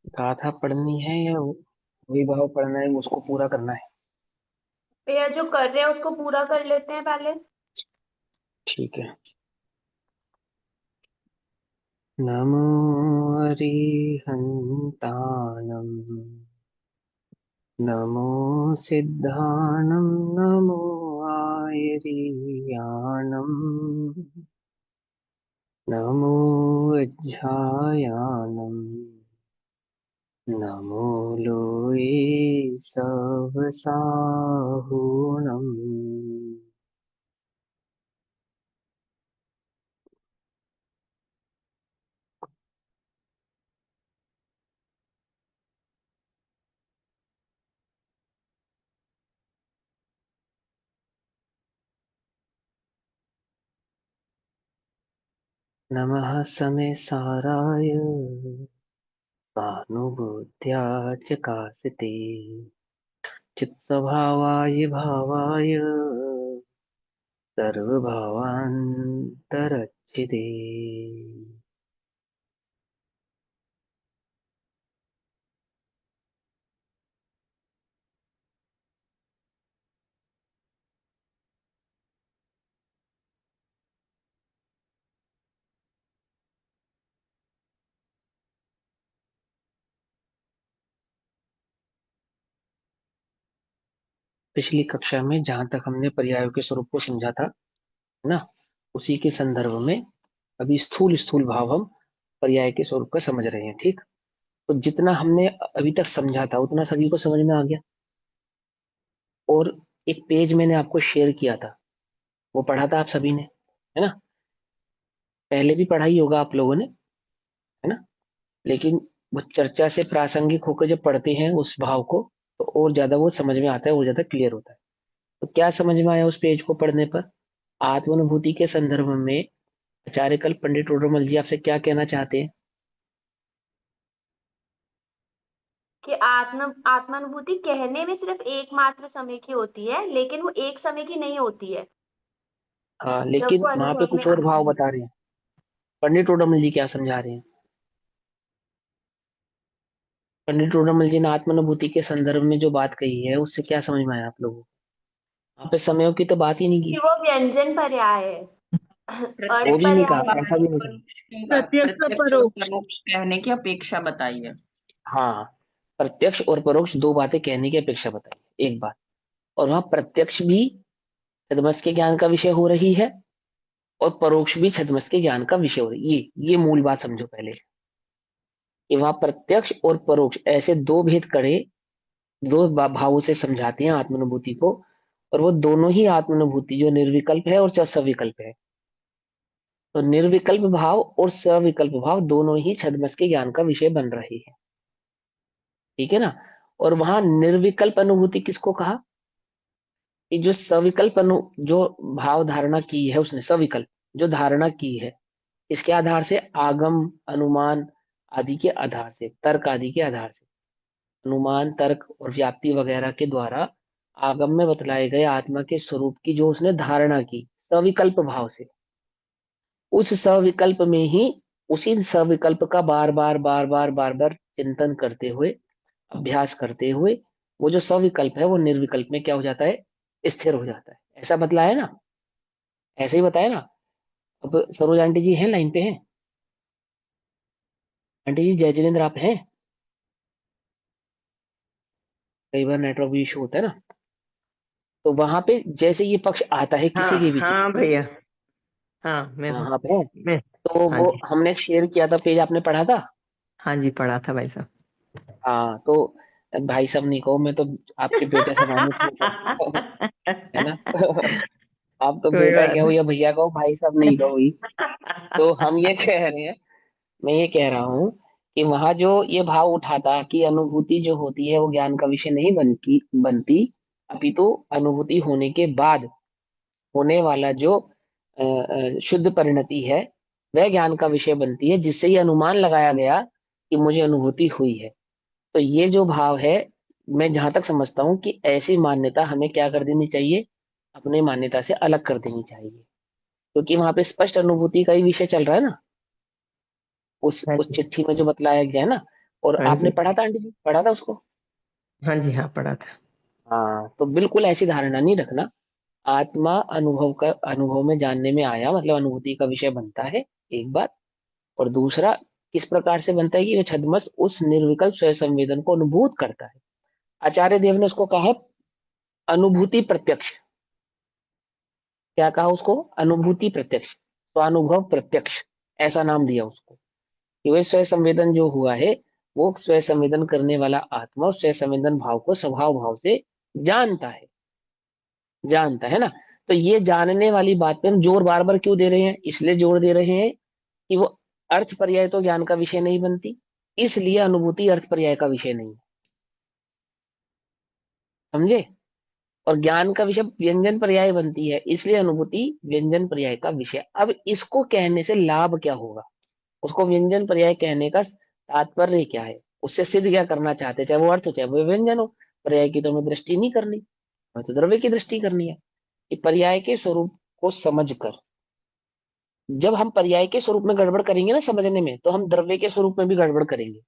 गाथा पढ़नी है या वही भाव पढ़ना है, उसको पूरा करना है? भैया जो कर रहे हैं उसको पूरा कर लेते हैं पहले। ठीक है। नमो अरिहन्ताणम्, नमो सिद्धाणं, नमो आयरीयाणम्, नमो वज्झायाणम्, नमो लोये सवसाहुणम्। नमः समे साराय कानुबुद्ध्या च कासिते, चित्स्वभावाय भावाय सर्वभावान्तरच्छिदे। पिछली कक्षा में जहां तक हमने पर्यायों के स्वरूप को समझा था, है ना, उसी के संदर्भ में अभी स्थूल स्थूल भाव हम पर्याय के स्वरूप का समझ रहे हैं। ठीक। तो जितना हमने अभी तक समझा था उतना सभी को समझ में आ गया। और एक पेज मैंने आपको शेयर किया था, वो पढ़ा था आप सभी ने, है ना? पहले भी पढ़ा ही होगा आप लोगों ने, है ना? लेकिन वो चर्चा से प्रासंगिक होकर जब पढ़ते हैं उस भाव को, तो और ज्यादा वो समझ में आता है, और ज्यादा क्लियर होता है। तो क्या समझ में आया उस पेज को पढ़ने पर? आत्मानुभूति के संदर्भ में आचार्य पंडित टोडरमल जी आपसे क्या कहना चाहते हैं? कि आत्मानुभूति कहने में सिर्फ एकमात्र समय की होती है, लेकिन वो एक समय की नहीं होती है हाँ, जब लेकिन वो वहां पे अनुभव में कुछ और भाव आती है। बता रहे हैं। पंडित टोडरमल जी क्या समझा रहे हैं? पंडित टोडरमल जी ने आत्मानुभूति के संदर्भ में जो बात कही है उससे क्या समझ में आया आप लोगों को? वहां पे समयों की तो बात ही नहीं कि की। वो व्यंजन पर्याय है। अर्थ वो प्रत्यक्ष भी नहीं पर्याय कहा, और नहीं ऐसा है। भी नहीं कहा। परोक्ष की बात, प्रत्यक्ष और प्रत्यक्ष और परोक्ष। परोक्ष कहने की अपेक्षा बताई है। हाँ, प्रत्यक्ष और परोक्ष दो बातें कहने की अपेक्षा बताई, एक बात। और वहां प्रत्यक्ष भी छद्मस के ज्ञान का विषय हो रही है, और परोक्ष भी छद्मस के ज्ञान का विषय हो रही है। ये मूल बात समझो पहले, कि वहां प्रत्यक्ष और परोक्ष ऐसे दो भेद करे, दो भावों से समझाते हैं आत्मानुभूति को। और वो दोनों ही आत्मानुभूति जो निर्विकल्प है और सविकल्प है, तो निर्विकल्प भाव और सविकल्प भाव दोनों ही छद्मस के ज्ञान का विषय बन रहे हैं। ठीक है ना? और वहां निर्विकल्प अनुभूति किसको कहा? कि जो सविकल्प जो भाव धारणा की है उसने, सविकल्प जो धारणा की है, इसके आधार से, आगम, अनुमान आदि के आधार से, तर्क आदि के आधार से, अनुमान, तर्क और व्याप्ति वगैरह के द्वारा आगम में बतलाए गए आत्मा के स्वरूप की जो उसने धारणा की सविकल्प भाव से, उस सविकल्प में ही, उसी सविकल्प का बार बार बार बार बार बार चिंतन करते हुए, अभ्यास करते हुए, वो जो सविकल्प है वो निर्विकल्प में क्या हो जाता है? स्थिर हो जाता है। ऐसा बतलाया ना? ऐसे ही बताया ना? अब सरोज आंटी जी हैं, लाइन पे हैं? आंटी जी, जय जिनेन्द्र आप हैं? कई बार नेटवर्क भी इशू होता है ना। तो वहां पे जैसे ये पक्ष आता है हाँ किसी के भी हाँ चित्त में। भैया। हाँ मैं हूँ। हाँ, आप हैं? मैं। तो हाँ वो जी। हमने शेयर किया था, पेज आपने पढ़ा था? हाँ जी, पढ़ा था भाई साहब। हाँ, तो भाई साहब नहीं कहो, मैं तो आपके बेटे समान हूँ, ठीक है ना? आप तो कोई बेटा बात कहो नहीं। या भैया कहो, भाई साहब नहीं कहो ही। तो हम ये कह रहे हैं, मैं ये कह रहा हूँ कि वहां जो ये भाव उठा था कि अनुभूति जो होती है वो ज्ञान का विषय नहीं बनती, अभी तो अनुभूति होने के बाद होने वाला जो शुद्ध परिणति है, वह ज्ञान का विषय बनती है, जिससे ये अनुमान लगाया गया कि मुझे अनुभूति हुई है। तो ये जो भाव है, मैं जहां तक समझता हूँ कि ऐसी मान्यता हमें क्या कर देनी चाहिए, अपनी मान्यता से अलग कर देनी चाहिए। क्योंकि वहां पे स्पष्ट अनुभूति का ही विषय चल रहा है ना, उस हाँ उस जी। चिट्ठी में जो बतलाया गया है ना। और हाँ आपने जी। पढ़ा था आंटी जी, पढ़ा था उसको? हाँ जी, हाँ पढ़ा था। हाँ, तो बिल्कुल ऐसी धारणा नहीं रखना। आत्मा अनुभव में जानने में आया मतलब अनुभूति का विषय बनता है, एक बात। और दूसरा, किस प्रकार से बनता है कि वह छद्मस उस निर्विकल्प स्वयं संवेदन को अनुभूत करता है। आचार्य देव ने उसको कहा है अनुभूति प्रत्यक्ष। क्या कहा उसको? अनुभूति प्रत्यक्ष, स्वानुभव प्रत्यक्ष, ऐसा नाम दिया उसको। कि वह स्वयं संवेदन जो हुआ है, वो स्वयं संवेदन करने वाला आत्मा उस स्वयं संवेदन भाव को स्वभाव भाव से जानता है, जानता है ना। तो ये जानने वाली बात पे हम जोर बार बार क्यों दे रहे हैं? इसलिए जोर दे रहे हैं कि वो अर्थ पर्याय तो ज्ञान का विषय नहीं बनती, इसलिए अनुभूति अर्थ पर्याय का विषय नहीं है। समझे? और ज्ञान का विषय व्यंजन पर्याय बनती है, इसलिए अनुभूति व्यंजन पर्याय का विषय। अब इसको कहने से लाभ क्या होगा? उसको व्यंजन पर्याय कहने का तात्पर्य क्या है? उससे सिद्ध क्या करना चाहते, चाहे वो अर्थ हो चाहे वो व्यंजन हो। पर्याय की तो हमें दृष्टि नहीं करनी, हमें तो द्रव्य की दृष्टि करनी है। कि पर्याय के स्वरूप को समझकर, जब हम पर्याय के स्वरूप में गड़बड़ करेंगे ना समझने में, तो हम द्रव्य के स्वरूप में भी गड़बड़ करेंगे।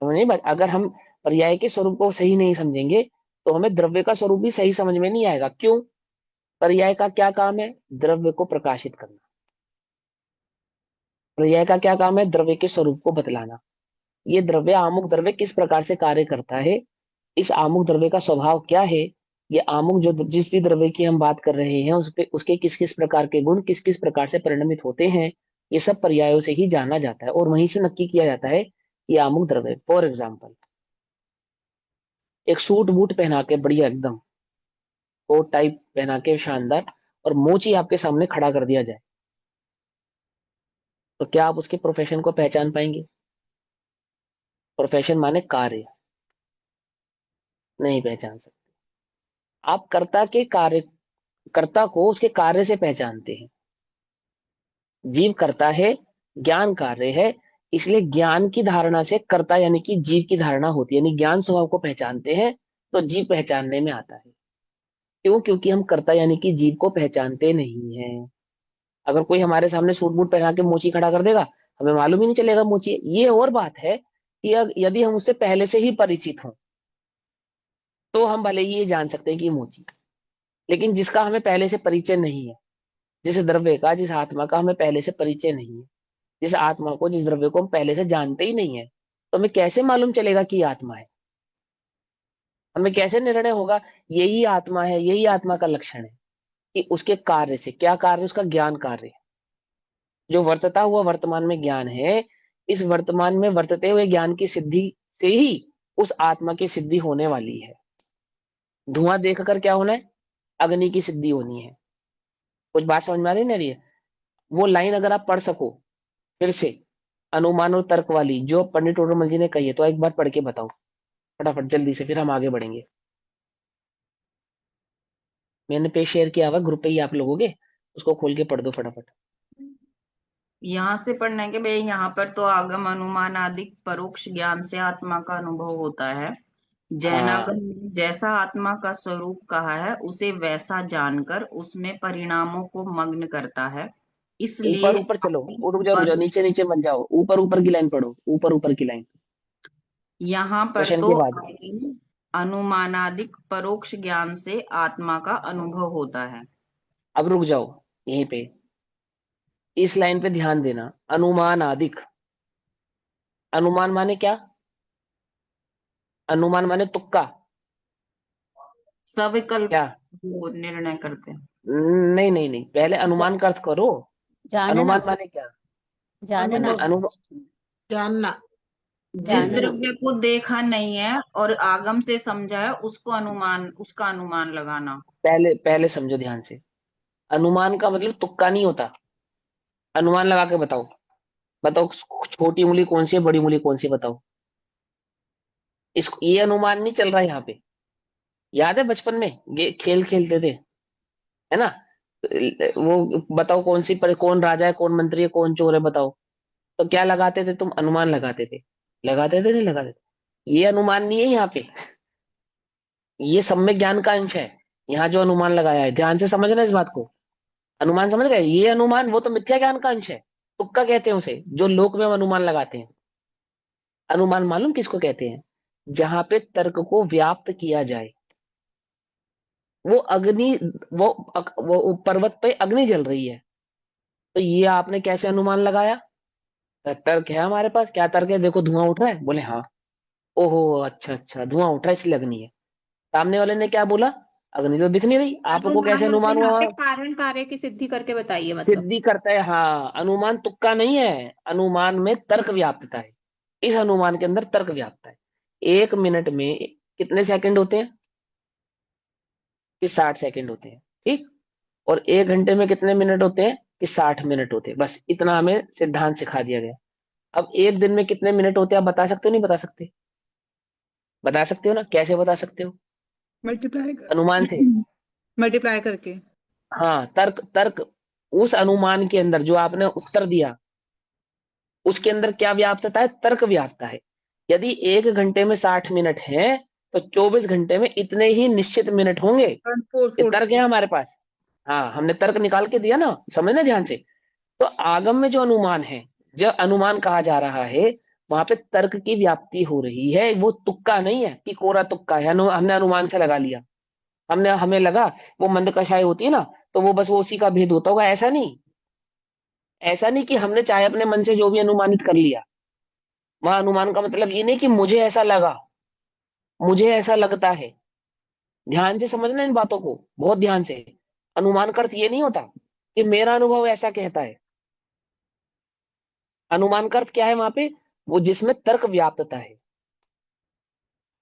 समझ नहीं बात? अगर हम पर्याय के स्वरूप को सही नहीं समझेंगे, तो हमें द्रव्य का स्वरूप भी सही समझ में नहीं आएगा। क्यों? पर्याय का क्या काम है? द्रव्य को प्रकाशित करना। पर्याय का क्या काम है? द्रव्य के स्वरूप को बतलाना। ये द्रव्य आमुक द्रव्य किस प्रकार से कार्य करता है, इस आमुक द्रव्य का स्वभाव क्या है, ये आमुक जो जिस भी द्रव्य की हम बात कर रहे हैं उस पे उसके किस किस प्रकार के गुण किस किस प्रकार से परिणमित होते हैं, ये सब पर्यायों से ही जाना जाता है। और वहीं से नक्की किया जाता है ये आमुक द्रव्य। फॉर एग्जाम्पल, एक सूट बूट पहना के बढ़िया एकदम कोट टाइप पहना के शानदार, और मोची आपके सामने खड़ा कर दिया जाए, तो क्या आप उसके प्रोफेशन को पहचान पाएंगे? प्रोफेशन माने कार्य, नहीं पहचान सकते। आप कर्ता के कार्य, कर्ता को उसके कार्य से पहचानते हैं। जीव करता है, ज्ञान कार्य है, इसलिए ज्ञान की धारणा से कर्ता यानी कि जीव की धारणा होती है, यानी ज्ञान स्वभाव को पहचानते हैं, तो जीव पहचानने में आता है। क्यों? क्योंकि हम कर्ता यानी कि जीव को पहचानते नहीं है। अगर कोई हमारे सामने सूट बूट पहना के मोची खड़ा कर देगा, हमें मालूम ही नहीं चलेगा मोची है। ये और बात है कि यदि हम उससे पहले से ही परिचित हों, तो हम भले ही ये जान सकते हैं कि ये मोची है। लेकिन जिसका हमें पहले से परिचय नहीं है, जिस द्रव्य का, जिस आत्मा का हमें पहले से परिचय नहीं है, जिस आत्मा को, जिस द्रव्य को हम पहले से जानते ही नहीं है, तो हमें कैसे मालूम चलेगा कि ये आत्मा है? हमें कैसे निर्णय होगा यही आत्मा है, यही आत्मा का लक्षण है? कि उसके कार्य से, क्या कार्य? उसका ज्ञान कार्य है। जो वर्तता हुआ वर्तमान में ज्ञान है, इस वर्तमान में वर्तते हुए ज्ञान की सिद्धि से ही उस आत्मा की सिद्धि होने वाली है। धुआं देखकर क्या होना है? अग्नि की सिद्धि होनी है। कुछ बात समझ में आ रही ना रही है? वो लाइन अगर आप पढ़ सको फिर से, अनुमान और तर्क वाली जो पंडित टोडरमल जी ने कही है, तो एक बार पढ़ के बताओ फटाफट जल्दी से, फिर हम आगे बढ़ेंगे। मैंने पेज शेयर किया हुआ ग्रुप पे ही, आप लोगों के उसको खोल के पढ़ दो फटाफट। यहाँ से पढ़ना है कि भाई यहाँ पर तो आगम अनुमान आदि परोक्ष ज्ञान से आत्मा का अनुभव होता है। हाँ, जैनागम ने जैसा आत्मा का स्वरूप कहा है उसे वैसा जानकर उसमें परिणामों को मग्न करता है। ऊपर इसलिए ऊपर चलो, रुक जाओ, पर नीचे नीचे मत जाओ, ऊपर ऊपर की लाइन पढ़ो, ऊपर ऊपर की लाइन, यहाँ पर क्वेश्चन तो के बाद। आगम अनुमानादिक परोक्ष ज्ञान से आत्मा का अनुभव होता है। अब रुक जाओ यहीं पे, इस लाइन पे ध्यान देना। अनुमान आदिक, अनुमान माने क्या? अनुमान माने तुक्का। सविकल्प क्या? वो निर्णय करते हैं। नहीं नहीं नहीं, पहले अनुमान का अर्थ करो। जानना। अनुमान माने क्या? जानना। अनुभव, अनु जानना। जिस जानना। द्रव्य को देखा नहीं है और आगम से समझा है उसको अनुमान, उसका अनुमान लगाना। पहले पहले समझो ध्यान से। अनुमान का मतलब तुक्का नहीं होता। अनुमान लगा के बताओ, बताओ छोटी उंगली कौन सी है, बड़ी उंगली कौन सी है, बताओ। इस ये अनुमान नहीं चल रहा यहाँ पे। याद है बचपन में खेल खेलते थे, है ना? वो बताओ कौन सी पर, कौन राजा है, कौन मंत्री है, कौन चोर है, बताओ। तो क्या लगाते थे तुम? अनुमान लगाते थे। लगाते थे नहीं लगाते थे? ये अनुमान नहीं है यहाँ पे, ये सम्यक ज्ञान का अंश है। यहाँ जो अनुमान लगाया है, ध्यान से समझना इस बात को। अनुमान समझ गए? ये अनुमान वो तो मिथ्या ज्ञान का अंश है, तुक्का कहते हैं उसे, जो लोक में हम अनुमान लगाते हैं। अनुमान मालूम किसको कहते हैं? जहां पे तर्क को व्याप्त किया जाए। वो अग्नि, वो पर्वत पे अग्नि जल रही है, तो ये आपने कैसे अनुमान लगाया? तर्क है हमारे पास। क्या तर्क है? देखो धुआं उठ रहा है, बोले हाँ। ओहो, अच्छा अच्छा, धुआं उठ रहा है इसलिए अग्नि है। सामने वाले ने क्या बोला? अग्नि तो दिख नहीं रही, आपको कैसे अनुमान अनुमान मतलब यहाँ हुआ? पे कारण कार्य की सिद्धि करके बताइए मतलब। सिद्धि करता है, हाँ। अनुमान तुक्का नहीं है, अनुमान में तर्क व्याप्तता है। इस अनुमान के अंदर तर्क व्याप्तता है। 1 मिनट में कितने सेकंड होते हैं? कि 60 सेकंड होते हैं, ठीक। और 1 घंटे में कितने मिनट होते हैं? कि 60 मिनट होते हैं। बस इतना हमें सिद्धांत सिखा दिया गया। अब एक दिन में कितने मिनट होते हैं, आप बता सकते हो नहीं बता सकते? बता सकते हो ना? कैसे बता सकते हो? मल्टीप्लाई अनुमान से। मल्टीप्लाई करके। हाँ, तर्क तर्क। उस अनुमान के अंदर जो आपने उत्तर दिया, उसके अंदर क्या व्याप्तता है? तर्क व्याप्तता है। यदि 1 घंटे में 60 मिनट है, तो 24 घंटे में इतने ही निश्चित मिनट होंगे। फोर ये फोर तर्क है हमारे पास। हाँ, हमने तर्क निकाल के दिया ना, समझना ध्यान से। तो आगम में जो अनुमान है, जब अनुमान कहा जा रहा है, वहां पे तर्क की व्याप्ति हो रही है। वो तुक्का नहीं है कि कोरा तुक्का है, हमने अनुमान से लगा लिया। हमें लगा वो मंद कषाय होती है ना, तो वो बस वो उसी का भेद होता होगा, ऐसा नहीं। ऐसा नहीं कि हमने चाहे अपने मन से जो भी अनुमानित कर लिया। वहां अनुमान का मतलब ये नहीं कि मुझे ऐसा लगा, मुझे ऐसा लगता है। ध्यान से समझना इन बातों को, बहुत ध्यान से। अनुमान का अर्थ ये नहीं होता कि मेरा अनुभव ऐसा कहता है। अनुमान का अर्थ क्या है वहां पे? वो जिसमें तर्क व्याप्तता है।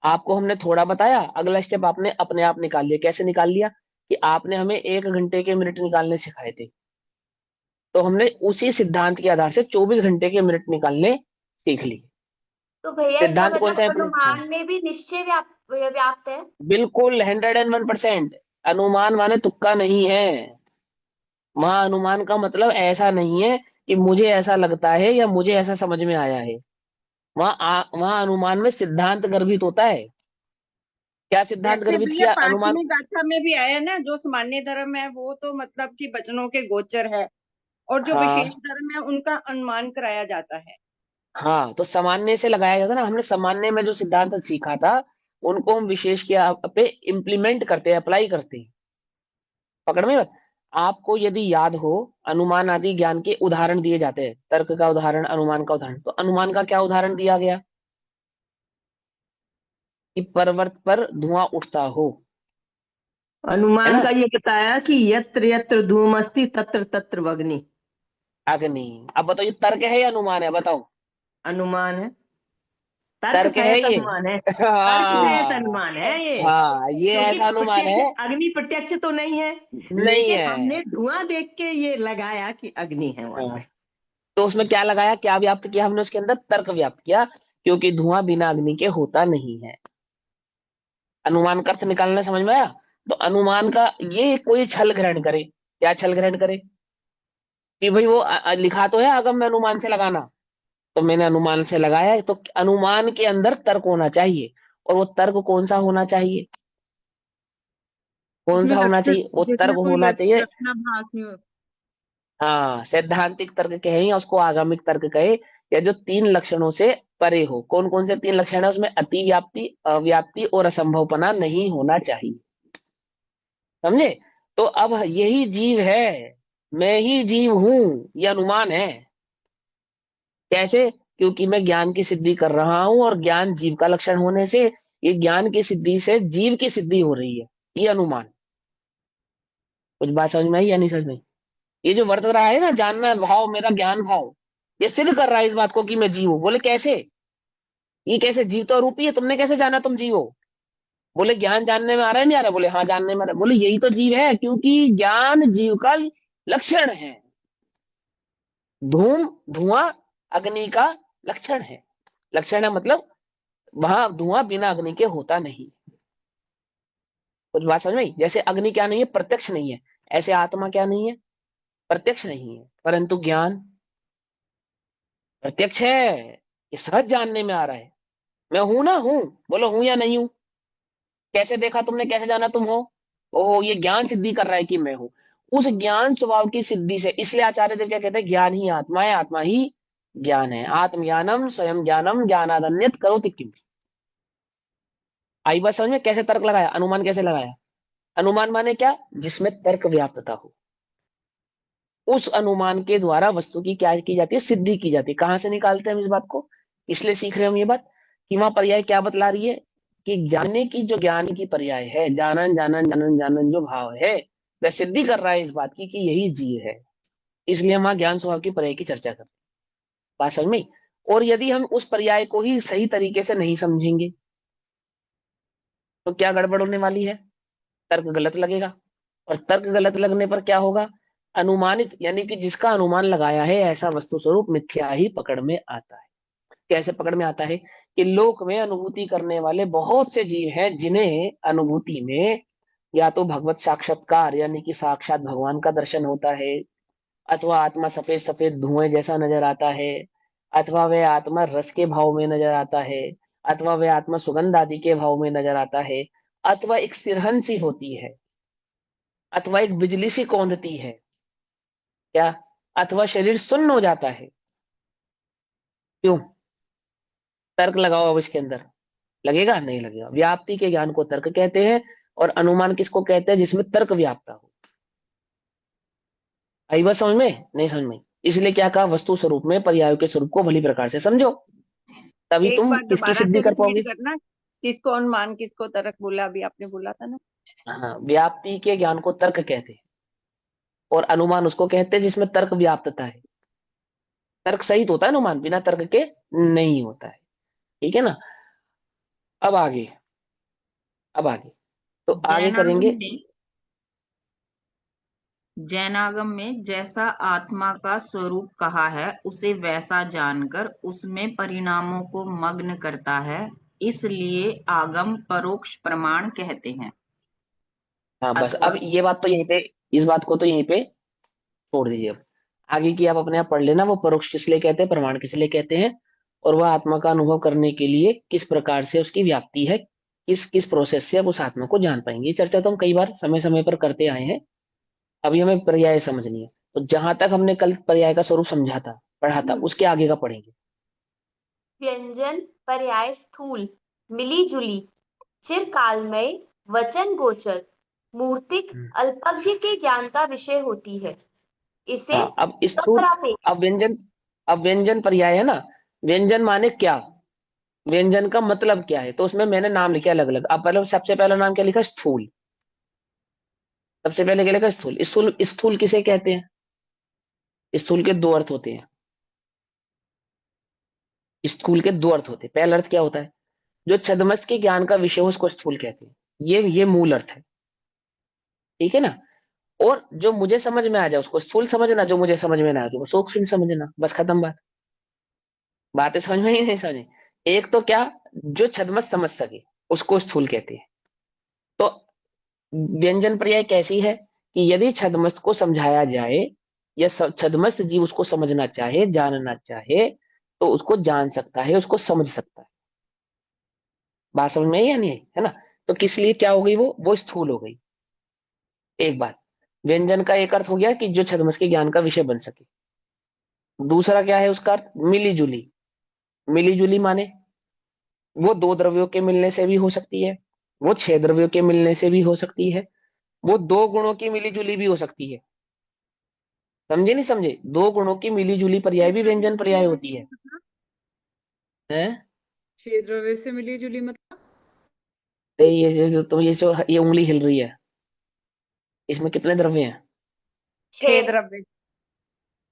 आपको हमने थोड़ा बताया, अगला स्टेप आपने अपने आप निकाल लिया। कैसे निकाल लिया? कि आपने हमें 1 घंटे के मिनट निकालने सिखाए थे, तो हमने उसी सिद्धांत के आधार से 24 घंटे के मिनट निकालने सीख लिए। तो भैया इसका सिद्धांत कौन सा मतलब है अपने? हाँ, अनुमान में भी निश्चय व्याप्त है। बिल्कुल 101%। अनुमान माने तुक्का नहीं है। वहां अनुमान का मतलब ऐसा नहीं है कि मुझे ऐसा लगता है या मुझे ऐसा समझ में आया है। वहां अनुमान में सिद्धांत गर्भित होता है। क्या सिद्धांत जैसे गर्भित भैया किया अनुमान? 5वीं गाथा में भी आया ना, जो सामान्य धर्म है वो तो मतलब कि वचनों के गोचर है, और जो विशेष हाँ धर्म है उनका अनुमान कराया जाता है। हाँ, तो सामान्य से लगाया जाता ना। हमने सामान्य में जो सिद्धांत सीखा था, उनको हम विशेष के पे इम्प्लीमेंट करते हैं, अप्लाई करते हैं। पकड़ में बात? आपको यदि याद हो, अनुमान आदि ज्ञान के उदाहरण दिए जाते हैं। तर्क का उदाहरण, अनुमान का उदाहरण। तो अनुमान का क्या उदाहरण दिया गया? कि पर्वत पर धुआं उठता हो, है अनुमान ना? का ये बताया कि यत्र यत्र धूमस्ति तत्र तत्र अग्नि। अग्नि। अब बताओ, ये तर्क है या अनुमान है? बताओ। अनुमान है। तर्क तर्क है सहित ये। अनुमान है। तर्क सहित हाँ अनुमान है ये। हाँ, ये क्योंकि ऐसा अनुमान है। प्रत्यक्ष अग्नि प्रत्यक्ष तो नहीं है, नहीं लेकिन है। हमने धुआं देख के ये लगाया कि अग्नि है वहां हाँ, पे। तो उसमें क्या लगाया, क्या व्याप्त किया हमने उसके अंदर? तर्क व्याप्त किया। क्योंकि धुआं बिना अग्नि के होता नहीं है। अनुमान का अर्थ निकालना समझ में आया? तो अनुमान का ये कोई छल ग्रहण करे। क्या छल ग्रहण करे? कि भाई वो लिखा तो है आगम में अनुमान से लगाना, तो मैंने अनुमान से लगाया है, तो अनुमान के अंदर तर्क होना चाहिए। और वो तर्क कौन सा होना चाहिए? कौन जिसमें सा होना लक्षण, चाहिए? वो जिसमें तर्क कोई होना चाहिए। लक्षणाभास नहीं हो। हाँ, सैद्धांतिक तर्क कहे या उसको आगमिक तर्क कहे, या जो 3 लक्षणों से परे हो। कौन कौन से 3 लक्षण है उसमें? अतिव्याप्ति, अव्याप्ति और असंभवपना नहीं होना चाहिए। समझे? तो अब यही जीव है, मैं ही जीव हूं, ये अनुमान है। कैसे? क्योंकि मैं ज्ञान की सिद्धि कर रहा हूं, और ज्ञान जीव का लक्षण होने से, ये ज्ञान की सिद्धि से जीव की सिद्धि हो रही है। ये अनुमान। कुछ बात समझ में आई या नहीं समझ में आई? ये जो वर्त रहा है ना, जानना भाव, मेरा ज्ञान भाव, ये सिद्ध कर रहा है इस बात को कि मैं जीव हूं। बोले कैसे? ये कैसे? जीव तो अरूपी है, तुमने कैसे जाना तुम जीव हो? बोले ज्ञान जानने में आ रहा है, नहीं आ रहा? बोले हाँ, जानने में आ रहा है। बोले यही तो जीव है, क्योंकि ज्ञान जीव का लक्षण है। धूम, धुआं अग्नि का लक्षण है। लक्षण है मतलब वहां धुआं बिना अग्नि के होता नहीं। कुछ बात समझ में आई? जैसे अग्नि क्या नहीं है? प्रत्यक्ष नहीं है। ऐसे आत्मा क्या नहीं है? प्रत्यक्ष नहीं है। परंतु ज्ञान प्रत्यक्ष है। ये सहज जानने में आ रहा है। मैं हूं ना, हूं। बोलो हूं या नहीं हूं? कैसे देखा तुमने? कैसे जाना तुम हो? ओहो, ये ज्ञान सिद्धि कर रहा है कि मैं हूं। उस ज्ञान स्वभाव की सिद्धि से, इसलिए आचार्य देव क्या कहते हैं? ज्ञान ही आत्मा है, आत्मा ही ज्ञान है। आत्मज्ञानम स्वयं ज्ञानम ज्ञानादन्यत करोति किम। आई बात समझ में? कैसे तर्क लगाया, अनुमान कैसे लगाया? अनुमान माने क्या? जिसमें तर्क व्याप्तता हो, उस अनुमान के द्वारा वस्तु की क्या की जाती है, सिद्धि की जाती है। कहां से निकालते हैं हम इस बात को? इसलिए सीख रहे हैं हम ये बात कि वहां पर्याय क्या बतला रही है कि जानने की जो ज्ञान की पर्याय है, जानन जानन जानन जानन जो भाव है, वह सिद्धि कर रहा है इस बात की कि यही जीव है। इसलिए हम वहां ज्ञान स्वभाव की पर्याय की चर्चा करते हैं। बात समझ में? और यदि हम उस पर्याय को ही सही तरीके से नहीं समझेंगे तो क्या गड़बड़ होने वाली है? तर्क गलत लगेगा, और तर्क गलत लगने पर क्या होगा? अनुमानित यानी कि जिसका अनुमान लगाया है ऐसा वस्तु स्वरूप मिथ्या ही पकड़ में आता है। कैसे पकड़ में आता है? कि लोक में अनुभूति करने वाले बहुत से जीव हैं जिन्हें अनुभूति में या तो भगवत साक्षात्कार यानी कि साक्षात भगवान का दर्शन होता है, अथवा आत्मा सफेद सफेद धुएं जैसा नजर आता है, अथवा वह आत्मा रस के भाव में नजर आता है, अथवा वह आत्मा सुगंध आदि के भाव में नजर आता है, अथवा एक सिरहन सी होती है, अथवा एक बिजली सी कौंधती है, क्या, अथवा शरीर सुन्न हो जाता है। क्यों? तर्क लगाओ अब इसके अंदर, लगेगा? नहीं लगेगा। व्याप्ति के ज्ञान को तर्क कहते हैं, और अनुमान किसको कहते हैं? जिसमें तर्क व्याप्ता हो। आई बात समझ में? नहीं समझ में? इसलिए क्या कहा? वस्तु स्वरूप में पर्यायों के स्वरूप को भली प्रकार से समझो, तभी एक तुम बार किसकी दोबारा से सिद्धि कर रिपीट पाओगे। करना, किसको अनुमान किसको तर्क बोला, अभी आपने बोला था ना। हाँ, व्याप्ति के ज्ञान को तर्क कहते हैं, और अनुमान उसको कहते हैं जिसमें तर्क व्याप्तता है। तर्क सहित होता है अनुमान, बिना तर्क के नहीं होता है। ठीक है ना? अब आगे, अब आगे तो आगे जैनागम करेंगे। में जैनागम में जैसा आत्मा का स्वरूप कहा है उसे वैसा जानकर उसमें परिणामों को मग्न करता है, इसलिए आगम परोक्ष प्रमाण कहते हैं। हाँ बस, अथवा अब ये बात तो यहीं पे, इस बात को तो यहीं पे छोड़ दीजिए। अब आगे की आप अपने आप पढ़ लेना, वो परोक्ष किस लिए कहते हैं, प्रमाण किस लिए कहते हैं, और वह आत्मा का अनुभव करने के लिए किस प्रकार से उसकी व्याप्ति है, किस किस प्रोसेस से आप उस आत्मा को जान पाएंगे। ये चर्चा तो हम कई बार समय समय पर करते आए हैं। अभी हमें पर्याय समझनी है, तो जहां तक हमने कल पर्याय का स्वरूप समझा था, पढ़ा था, उसके आगे का पढ़ेंगे। व्यंजन पर्याय स्थूल, मिली जुली, चिरकालमय, वचन गोचर, मूर्तिक, हम्म। अल्पज्ञ के ज्ञान का विषय होती है। इसे हाँ, अब स्थूल, स्वप्रापेक्ष अब व्यंजन, अब व्यंजन पर्याय है ना। व्यंजन माने क्या, व्यंजन का मतलब क्या है, तो उसमें मैंने नाम लिखे अलग अलग। अब पहले, सबसे पहला नाम क्या लिखा? स्थूल। सबसे पहले क्या लिखा? स्थूल। स्थूल, स्थूल किसे कहते हैं? स्थूल के दो अर्थ होते हैं। स्थूल के दो अर्थ होते हैं। पहला अर्थ क्या होता है? जो छद्मस्त के ज्ञान का विषय हो उसको स्थूल कहते हैं। ये मूल अर्थ है। ठीक है ना? और जो मुझे समझ में आ जाए उसको स्थूल समझना, जो मुझे समझ में ना आए तो वो सूक्ष्म समझना। बस खत्म बात। बातें समझ में ही नहीं समझे? एक तो क्या, जो छद्मस्त समझ सके उसको स्थूल कहते हैं। तो व्यंजन पर्याय कैसी है कि यदि छद्मस्त को समझाया जाए, या छद्मस्त जीव उसको समझना चाहे, जानना चाहे, तो उसको जान सकता है, उसको समझ सकता है। बात समझ में आई या नहीं आई? है ना? तो किस लिए क्या हो गई, वो स्थूल हो गई। एक बात, व्यंजन का एक अर्थ हो गया कि जो छद्मस के ज्ञान का विषय बन सके। दूसरा क्या है उसका अर्थ? मिली जुली। मिली जुली माने वो दो द्रव्यों के मिलने से भी हो सकती है, वो छह द्रव्यों के मिलने से भी हो सकती है, वो दो गुणों की मिली जुली भी हो सकती है। समझे नहीं समझे? दो गुणों की मिली जुली पर्याय भी व्यंजन पर्याय होती है। हैं? छह द्रव्य से मिली जुली मतलब? ये उंगली हिल रही है, इसमें कितने द्रव्य हैं? छह छह। द्रव्य।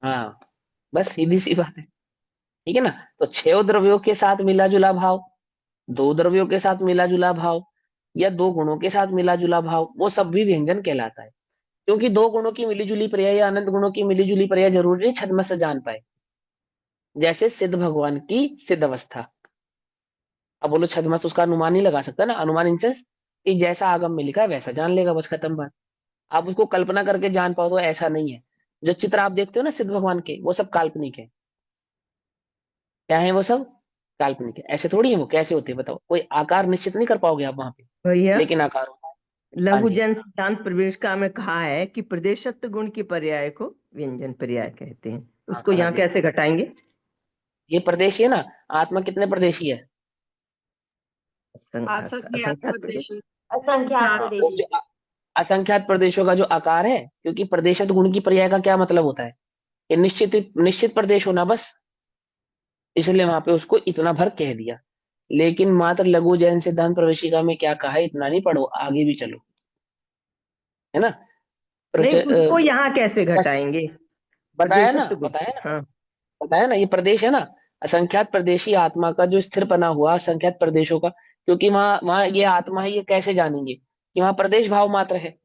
हाँ, बस सीधी सी बात है। ठीक है ना? तो छह द्रव्यों के साथ मिला जुला भाव, दो द्रव्यों के साथ मिला जुला भाव, या दो गुणों के साथ मिला जुला भाव, वो सब भी व्यंजन कहलाता है। क्योंकि दो गुणों की मिलीजुली पर्याय या अनंत गुणों की मिलीजुली पर्याय जरूरी नहीं छद्म से जान पाए। जैसे सिद्ध भगवान की सिद्ध अवस्था, अब बोलो छद्मस उसका अनुमान नहीं लगा सकता ना। अनुमान इन सेंस कि जैसा आगम में लिखा है वैसा जान लेगा, बस खत्म बात। आप उसको कल्पना करके जान पाओ तो ऐसा नहीं है। जो चित्र आप देखते हो ना सिद्ध भगवान के, वो सब काल्पनिक है। क्या है वो सब? काल्पनिक है। ऐसे थोड़ी है, वो कैसे होते हैं बताओ? कोई आकार निश्चित नहीं कर पाओगे आप वहां पे, भैया, लेकिन आकार होता है। हाँ लघु जी। जन सिद्धांत प्रवेशिका में कहा है कि प्रदेशत्व गुण की पर्याय को व्यंजन पर्याय कहते हैं। हाँ, उसको करा यहाँ दिया। कैसे घटाएंगे? ये प्रदेशी है ना, आत्मा कितने प्रदेशी है? असंख्यात प्रदेशी। असंख्यात हाँ, वो प्रदेशी। जो असंख्यात प्रदेशों का जो आकार है, क्योंकि प्रदेशत गुण की पर्याय का क्या मतलब होता है? ये निश्चित निश्चित प्रदेश होना बस, इसलिए वहां पे उसको इतना भर कह दिया। लेकिन मात्र लघु जैन सिद्धांत प्रवेशिका में क्या कहा है, इतना नहीं पढ़ो, आगे भी चलो, है ना। नहीं, उसको प्रच- यहाँ कैसे बस घटाएंगे? बताया ना, प्रदेशत्व गुण। बताया ना, हाँ। बताया ना, ये प्रदेश है ना, असंख्यात प्रदेशी आत्मा का जो स्थिर बना हुआ असंख्यात प्रदेशों का, क्योंकि वहां वहां ये आत्मा है, ये कैसे जानेंगे कि वहां प्रदेश भाव मात्र है,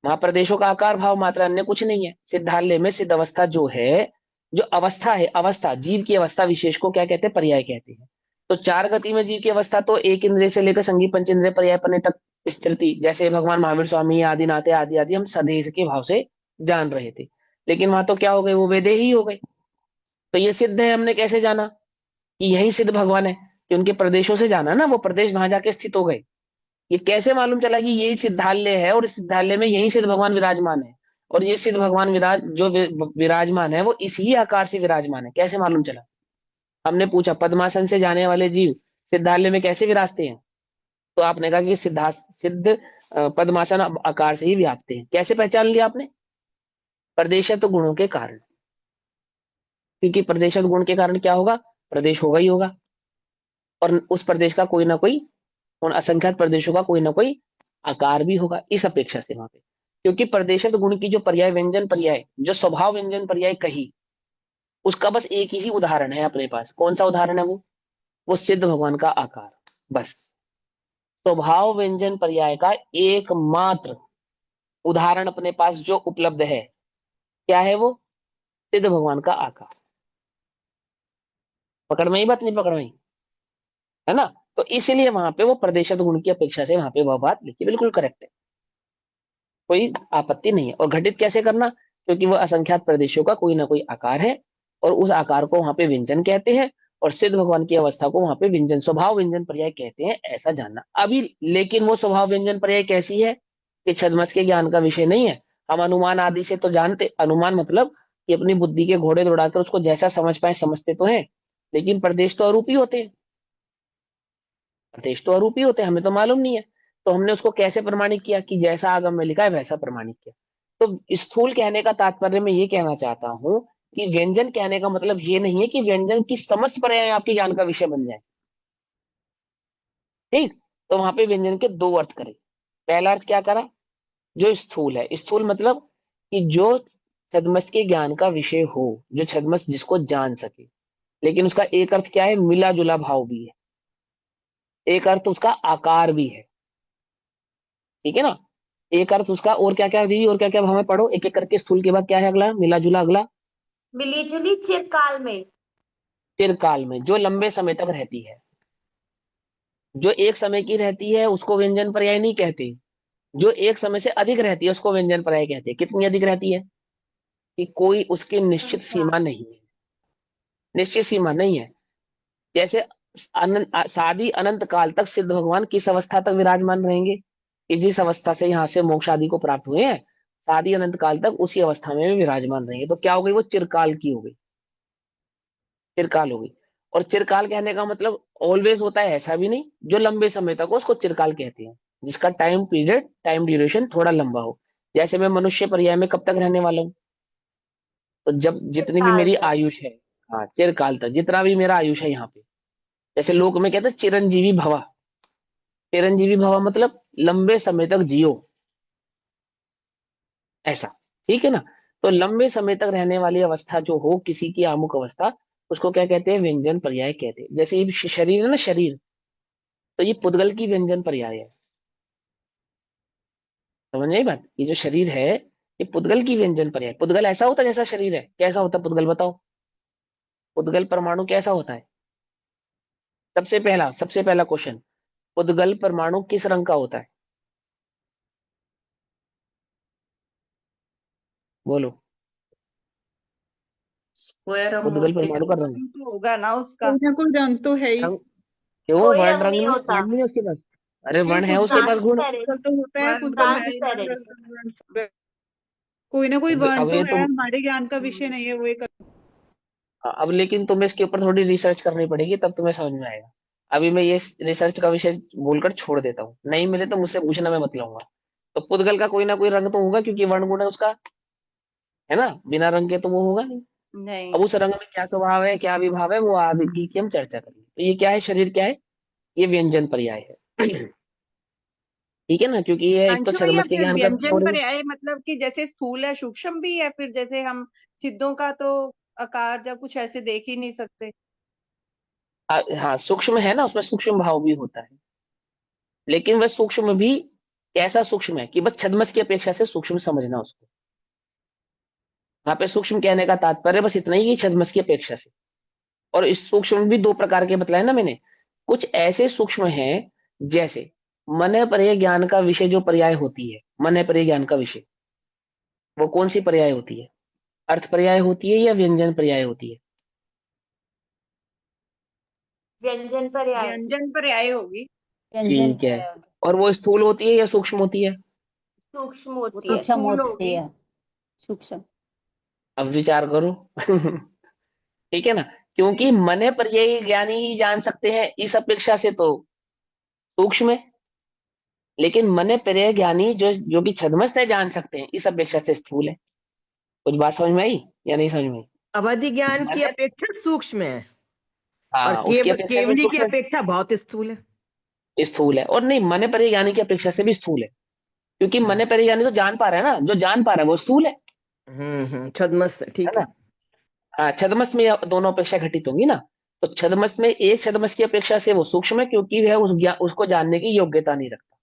वहां प्रदेशों का आकार भाव मात्र, अन्य कुछ नहीं है। सिद्धालय में सिद्ध अवस्था जो है, जो अवस्था है, अवस्था जीव की अवस्था विशेष को क्या कहते हैं? पर्याय कहते हैं। तो चार गति में जीव की अवस्था तो एक इंद्रिय से लेकर संगीत पंच इंद्रिय पर्याय पने तक स्थिति, जैसे भगवान महावीर स्वामी आदि नाते आदि आदि हम सदेश के भाव से जान रहे थे। लेकिन वहां तो क्या हो गए, वो वेदे ही हो गए। तो ये सिद्ध है, हमने कैसे जाना कि यही सिद्ध भगवान है? कि उनके प्रदेशों से जाना ना, वो प्रदेश वहां जाके स्थित हो गए। ये कैसे मालूम चला कि यही सिद्धालय है और इस सिद्धालय में यही सिद्ध भगवान विराजमान है, और ये सिद्ध भगवान जो विराजमान है वो इसी आकार से विराजमान है? कैसे मालूम चला? हमने पूछा पद्मासन से जाने वाले जीव सिद्धालय में कैसे विराजते हैं, तो आपने कहा कि सिद्ध पद्मासन आकार से ही व्याप्त हैं। कैसे पहचान लिया आपने? प्रदेशत्व गुणों के कारण, क्योंकि प्रदेशत्व गुण के कारण क्या होगा? प्रदेश होगा ही होगा, और उस प्रदेश का कोई ना कोई, उन असंख्यात प्रदेशों का कोई ना कोई आकार भी होगा, इस अपेक्षा से वहां पे। क्योंकि प्रदेशत गुण की जो पर्याय व्यंजन पर्याय, जो स्वभाव व्यंजन पर्याय कही, उसका बस एक ही उदाहरण है अपने पास। कौन सा उदाहरण है वो सिद्ध भगवान का आकार, बस। स्वभाव व्यंजन पर्याय का एकमात्र उदाहरण अपने पास जो उपलब्ध है, क्या है वो? सिद्ध भगवान का आकार। पकड़ में ही बात, नहीं पकड़ में ही, है ना। तो इसीलिए वहां पे वो प्रदेशत गुण की अपेक्षा से वहां पे वह बात लिखी, बिल्कुल करेक्ट है, कोई आपत्ति नहीं है। और घटित कैसे करना? क्योंकि वह असंख्यात प्रदेशों का कोई ना कोई आकार है, और उस आकार को वहां पे व्यंजन कहते हैं, और सिद्ध भगवान की अवस्था को वहां पे व्यंजन, स्वभाव व्यंजन पर्याय कहते हैं, ऐसा जानना अभी। लेकिन वो स्वभाव व्यंजन पर्याय कैसी है कि छद्मस के ज्ञान का विषय नहीं है। हम अनुमान आदि से तो जानते, अनुमान मतलब कि अपनी बुद्धि के घोड़े दौड़ाकर उसको जैसा समझ पाए समझते तो हैं, लेकिन प्रदेश तो अरूपी होते हैं, प्रदेश तो अरूपी होते हैं, हमें तो मालूम नहीं है। तो हमने उसको कैसे प्रमाणित किया कि जैसा आगम में लिखा है वैसा प्रमाणित किया। तो स्थूल कहने का तात्पर्य मैं ये कहना चाहता हूं कि व्यंजन कहने का मतलब ये नहीं है कि व्यंजन की समस्त पर्याय आपके ज्ञान का विषय बन जाए, ठीक। तो वहां पे व्यंजन के दो अर्थ करें। पहला अर्थ क्या करा? जो स्थूल है, स्थूल मतलब कि जो छद्मस के ज्ञान का विषय हो, जो छद्मस जिसको जान सके। लेकिन उसका एक अर्थ क्या है? मिला जुला भाव भी है, एक अर्थ उसका आकार भी है, ठीक है ना। एक अर्थ उसका, और क्या क्या दीदी, और क्या क्या हमें पढ़ो एक एक करके। स्थूल के बाद क्या है अगला? मिला जुला। अगला मिली जुली चिरकाल में। चिरकाल में, जो लंबे समय तक रहती है। जो एक समय की रहती है उसको व्यंजन पर्याय नहीं कहते, जो एक समय से अधिक रहती है उसको व्यंजन पर्याय कहते हैं। कितनी अधिक रहती है? कि कोई उसकी निश्चित अच्छा। सीमा नहीं है, निश्चित सीमा नहीं है। जैसे अनंत शादी अनंत काल तक सिद्ध भगवान किस अवस्था तक विराजमान रहेंगे? कि जिस अवस्था से यहाँ से मोक्ष आदि को प्राप्त हुए हैं, शादी अनंत काल तक उसी अवस्था में विराजमान रहेंगे। तो क्या हो गई? वो चिरकाल की हो गई, चिरकाल हो गई। और चिरकाल कहने का मतलब ऑलवेज होता है ऐसा भी नहीं, जो लंबे समय तक हो उसको चिरकाल कहते हैं, जिसका टाइम पीरियड, टाइम ड्यूरेशन थोड़ा लंबा हो। जैसे मैं मनुष्य पर्याय में कब तक रहने वाला हूँ? तो जब जितनी भी चिरकाल मेरी तक। आयुष है, हाँ चिरकाल तक जितना भी मेरा आयुष है यहाँ पे। जैसे लोक में कहते हैं चिरंजीवी भवा, चिरंजीवी भवा मतलब लंबे समय तक जियो, ऐसा, ठीक है ना। तो लंबे समय तक रहने वाली अवस्था जो हो किसी की आमुख अवस्था, उसको क्या कहते हैं? व्यंजन पर्याय कहते हैं। जैसे ये शरीर है ना, शरीर, तो ये पुद्गल की व्यंजन पर्याय है। समझ में आई बात? ये जो शरीर है ये पुद्गल की व्यंजन पर्याय। पुद्गल ऐसा होता है जैसा शरीर है? कैसा होता है पुद्गल, बताओ? पुद्गल परमाणु कैसा होता है? सबसे पहला क्वेश्चन, पुद्गल परमाणु किस रंग का होता है? बोलो। स्क्वायर और पुद्गल मोटे परमाणु का रंग, रंग तो होगा ना उसका। कोई ना कोई रंग तो है ही। रंग क्यों? कोई वर्ण रंग रंग नहीं नहीं, होता। वर्ण नहीं है उसके पास? अरे क्यों? वर्ण है उसके पास, गुण। ट्रांसपेरेंट। पुद्गल तो होता है, वर्ण पुद्गल तो है है। ही, ट्रांसपेरेंट। कोई ना कोई वर्ण अब तो ये है, तो हमारे ज्ञान का विषय नहीं है वो एक। हाँ, अब लेकिन तुम्हें इसके ऊपर थोड़ी रिसर्च करनी पड़ेगी, तब तुम्हें समझ में आएगा। अभी मैं ये रिसर्च का विषय बोलकर छोड़ देता हूँ, नहीं मिले तो मुझसे पूछना, मैं बतलाऊंगा। तो पुद्गल का कोई ना कोई रंग तो होगा, क्योंकि वर्ण गुण है उसका, है ना, बिना रंग के तो वो होगा नहीं। नहीं। अब उस रंग में क्या स्वभाव है, क्या विभाव है, वो आगे की हम चर्चा करेंगे। तो ये क्या है, शरीर क्या है, ये व्यंजन पर्याय है। ठीक है ना, क्योंकि ये एक तो अंशु भैया, छद्मस के फिर ज्ञान का विषय हो व्यंजन रही पर है। आए मतलब कि जैसे स्थूल है सूक्ष्म भी है, फिर जैसे हम सिद्धों का तो आकार जब कुछ ऐसे देख ही नहीं सकते। हाँ, सूक्ष्म है ना, उसमें सूक्ष्म भाव भी होता है, लेकिन वह सूक्ष्म भी कैसा सूक्ष्म है कि बस छद्मस की अपेक्षा से सूक्ष्म समझना उसको। यहाँ पे सूक्ष्म कहने का तात्पर्य बस इतना ही कि छद्मस की अपेक्षा से। और इस सूक्ष्म भी दो प्रकार के बतलाए ना मैंने। कुछ ऐसे सूक्ष्म हैं, जैसे मन पर्याय ज्ञान का विषय जो पर्याय होती है, मन पर्याय ज्ञान का विषय, वो कौन सी पर्याय होती है, अर्थ पर्याय होती है या व्यंजन पर्याय होती है? व्यंजन पर्याय। व्यंजन पर आए होगी। व्यंजन ठीक है। और वो स्थूल होती है या सूक्ष्म होती है? सूक्ष्म वो होती तो है। सूक्ष्म स्थूल होती होगी। है। सूक्ष्म। अब विचार करो। ठीक है ना, क्योंकि मन पर्याय ज्ञानी ही जान सकते हैं, इस अपेक्षा से तो सूक्ष्म है। लेकिन मन पर्याय ज्ञानी जो जो कि छद्मस है जान सकते हैं, इस अपेक्षा से स्थूल है। कुछ बात समझ में आई या नहीं समझ में आई? अवधि ज्ञान की मन, अपेक्षा सूक्ष्म है, और हाँ, उसकी अपेक्षा से केवली की सूक्ष्म अपेक्षा बहुत स्थूल है। है, स्थूल है। और नहीं, मन पर्याय ज्ञानी की अपेक्षा से भी स्थूल है, क्योंकि हम्म मन पर्याय ज्ञानी तो जान पा रहा है ना, जो जान पा रहा है वो स्थूल छद्मस है ठीक ना। है। हाँ, छद्मस में दोनों अपेक्षा घटित होंगी ना। तो छद्मस में एक छद्मस की अपेक्षा से वो सूक्ष्म है, क्योंकि वह उसको जानने की योग्यता नहीं रखता।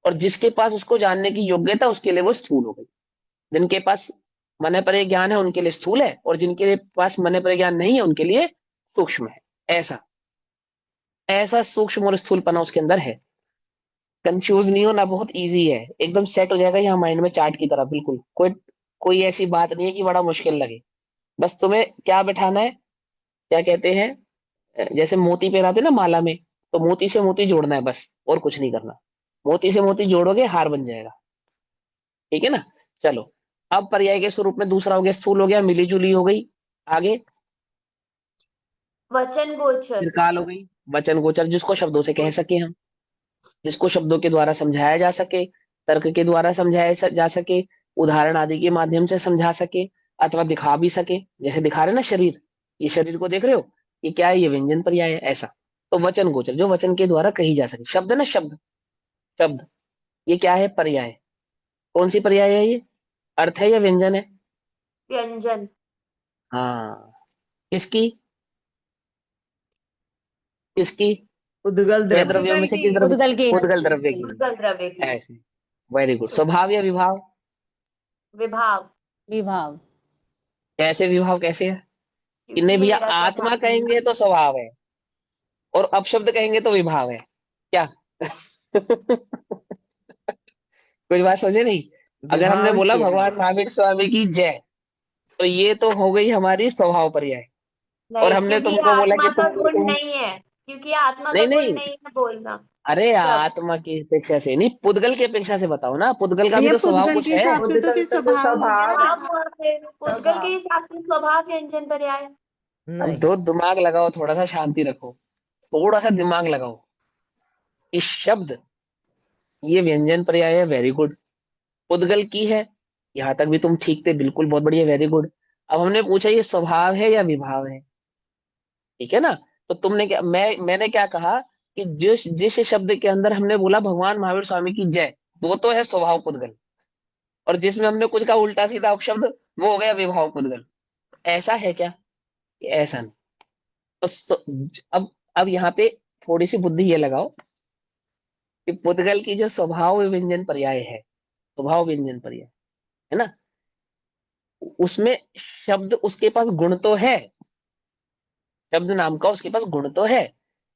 और जिसके पास उसको जानने की योग्यता, उसके लिए वो स्थूल हो गई। जिनके पास मन पर ज्ञान है उनके लिए स्थूल है, और जिनके पास मन पर ज्ञान नहीं है उनके लिए सूक्ष्म है। ऐसा ऐसा सूक्ष्म और स्थूलपना उसके अंदर है। कंफ्यूज नहीं होना, बहुत इजी है, एकदम सेट हो जाएगा यहाँ माइंड में चार्ट की तरह। बिल्कुल कोई कोई ऐसी बात नहीं है कि बड़ा मुश्किल लगे। बस तुम्हें क्या बैठाना है, क्या कहते हैं, जैसे मोती पहनाते ना माला में, तो मोती से मोती जोड़ना है बस, और कुछ नहीं करना। मोती से मोती जोड़ोगे, हार बन जाएगा। ठीक है ना। चलो, अब पर्याय के स्वरूप में दूसरा हो गया, स्थूल हो गया, मिली जुली हो गई। आगे वचन गोचर। त्रिकाल हो गई, वचन गोचर, जिसको शब्दों से कह सके हम, जिसको शब्दों के द्वारा समझाया जा सके, तर्क के द्वारा समझाया जा सके, उदाहरण आदि के माध्यम से समझा सके, अथवा दिखा भी सके। जैसे दिखा रहे ना शरीर, ये शरीर को देख रहे हो, ये क्या है, ये व्यंजन पर्याय है, ऐसा। तो वचन गोचर, जो वचन के द्वारा कही जा सके, शब्द ना, शब्द, शब्द, ये क्या है, पर्याय। कौन सी पर्याय है ये, अर्थ है या व्यंजन है? व्यंजन। हाँ। किसकी, किसकी, उद्गल वे द्रव्य। द्रव्यों में उद्गल से की। किस द्रव्य उद्गल की? की। उद्गल द्रव्य की। उद्गल द्रव्य की। ऐसे, वेरी गुड। स्वभाव या विभाव? विभाव। विभाव। कैसे विभाव, कैसे है? कि क्योंकि नहीं ये भैया, मेरा आत्मा स्वभाव है। कहेंगे तो स्वभाव है, और अपशब्द कहेंगे तो विभाव है, क्या? कुछ बात समझे नहीं? अगर हमने विभाव बोला ही है। भगवान महावीर स्वामी की जय, तो ये तो हो गई हमारी स्वभाव पर्याय। और नहीं, हमने क्योंकि ये तुमको बोला आत्मा कि का गुण तुम नहीं है। क्योंकि ये आत्मा का नहीं गुण नहीं, नहीं है बोलना। अरे शब्द। आत्मा की अपेक्षा से नहीं, पुद्गल की अपेक्षा से बताओ ना, पुद्गल का भी भैया तो स्वभाव पुद्गल कुछ के है। हिसाब से तो उद्गल फिर का तो स्वभाव हो गया ना, स्वभाव। स्वभाव विभाव। हुआ, फिर उद्गल के स्वभाव। हिसाब से स्वभाव व्यंजन पर्याय। अब नहीं। दो दिमाग लगाओ, थोड़ा सा शांति रखो, थोड़ा सा दिमाग लगाओ। इस शब्द, ये व्यंजन पर्याय है, वेरी गुड। पुद्गल की है, यहां तक भी तुम ठीक थे, बिल्कुल, बहुत बढ़िया, वेरी गुड। अब हमने पूछा ये स्वभाव है या विभाव है, ठीक है ना। तो तुमने क्या, मैंने क्या कहा कि जिस जिस शब्द के अंदर हमने बोला भगवान महावीर स्वामी की जय, वो तो है स्वभाव पुद्गल। और जिसमें हमने कुछ का उल्टा सीधा अपशब्द, वो हो गया विभाव पुद्गल। ऐसा है क्या? कि ऐसा नहीं। तो अब यहाँ पे थोड़ी सी बुद्धि ये लगाओ कि पुद्गल की जो स्वभाव व्यंजन पर्याय है, स्वभाव व्यंजन पर्याय, है ना, उसमें शब्द उसके पास गुण तो है, शब्द नाम का उसके पास गुण तो है,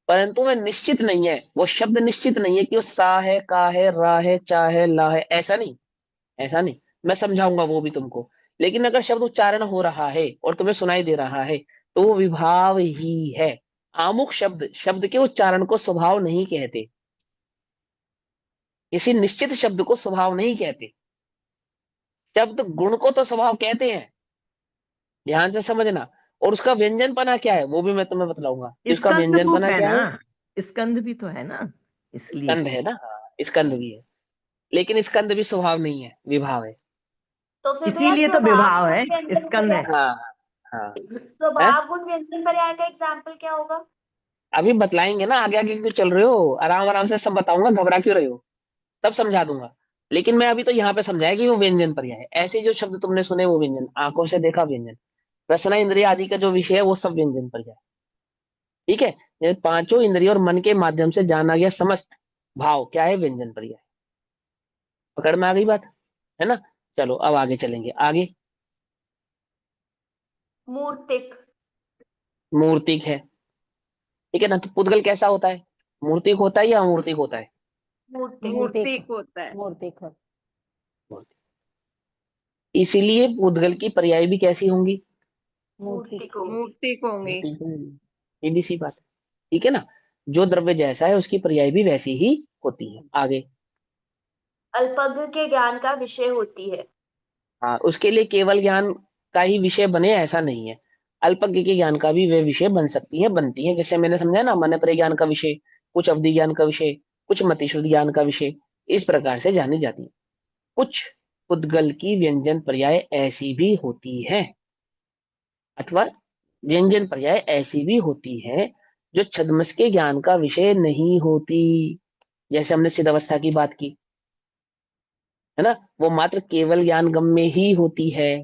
परंतु वह निश्चित नहीं है। वो शब्द निश्चित नहीं है कि वो सा है, का है, रा है, चा है, ला है, ऐसा नहीं, ऐसा नहीं। मैं समझाऊंगा वो भी तुमको। लेकिन अगर शब्द उच्चारण हो रहा है और तुम्हें सुनाई दे रहा है, तो वो विभाव ही है। आमुख शब्द, शब्द के उच्चारण को स्वभाव नहीं कहते, किसी निश्चित शब्द को स्वभाव नहीं कहते। शब्द गुण को तो स्वभाव कहते हैं, ध्यान से समझना। और उसका व्यंजनपना क्या है वो भी मैं तुम्हें बतलाऊंगा कि उसका स्कंद रूप व्यंजनपना है क्या है। ना, स्कंद भी तो है ना, इसलिए। स्कंद है ना, हाँ, स्कंद भी है, लेकिन स्कंद भी स्वभाव नहीं है, विभाव है। तो फिर भैया इसीलिए तो स्वभाव विभाव गुण है, व्यंजन स्कंद पर्याय, है। हाँ हाँ। है, स्वभाव गुण व्यंजन पर्याय का एग्जाम्पल क्या होगा? अभी बतलाएंगे ना, आगे आगे क्यों चल रहे हो, आराम आराम से सब बताऊंगा, घबरा क्यों रहे हो, सब समझा दूंगा। लेकिन मैं अभी तो यहाँ पे समझाया कि वो व्यंजन पर्याय है। ऐसे जो शब्द तुमने सुने वो व्यंजन, आंखों से देखा व्यंजन, रसना इंद्रिय आदि का जो विषय है वो सब व्यंजन पर्याय। ठीक है, ये पांचों इंद्रियों और मन के माध्यम से जाना गया समस्त भाव क्या है, व्यंजन पर्याय। पकड़ में आ गई बात, है ना। चलो अब आगे चलेंगे, आगे। मूर्तिक। मूर्तिक है, ठीक है ना। तो पुद्गल कैसा होता है, मूर्तिक होता है या अमूर्तिक होता है। मूर्तिक। मूर्तिक। मूर्तिक होता है। मूर्तिक है। मूर्तिक। इसीलिए पुद्गल की पर्याय भी कैसी होंगी, मूर्तिक। मूर्तिक होंगी। मूर्तिक होंगे। मूर्तिक होंगी। सीधी सी बात है, ठीक है ना। जो द्रव्य जैसा है उसकी पर्याय भी वैसी ही होती है। आगे। अल्पज्ञ के ज्ञान का विषय होती है। हाँ, उसके लिए केवल ज्ञान का ही विषय बने ऐसा नहीं है, अल्पज्ञ के ज्ञान का भी वे विषय बन सकती है, बनती है। जैसे मैंने समझा ना, मन पर ज्ञान का विषय, कुछ अवधि ज्ञान का विषय, कुछ मतिशुद्ध ज्ञान का विषय, इस प्रकार से जानी जाती है। कुछ उद्गल की व्यंजन पर्याय ऐसी भी होती है, अथवा व्यंजन पर्याय ऐसी भी होती है जो छद्मस के ज्ञान का विषय नहीं होती। जैसे हमने सिद्धावस्था की बात की, है ना, वो मात्र केवल ज्ञान गम में ही होती है,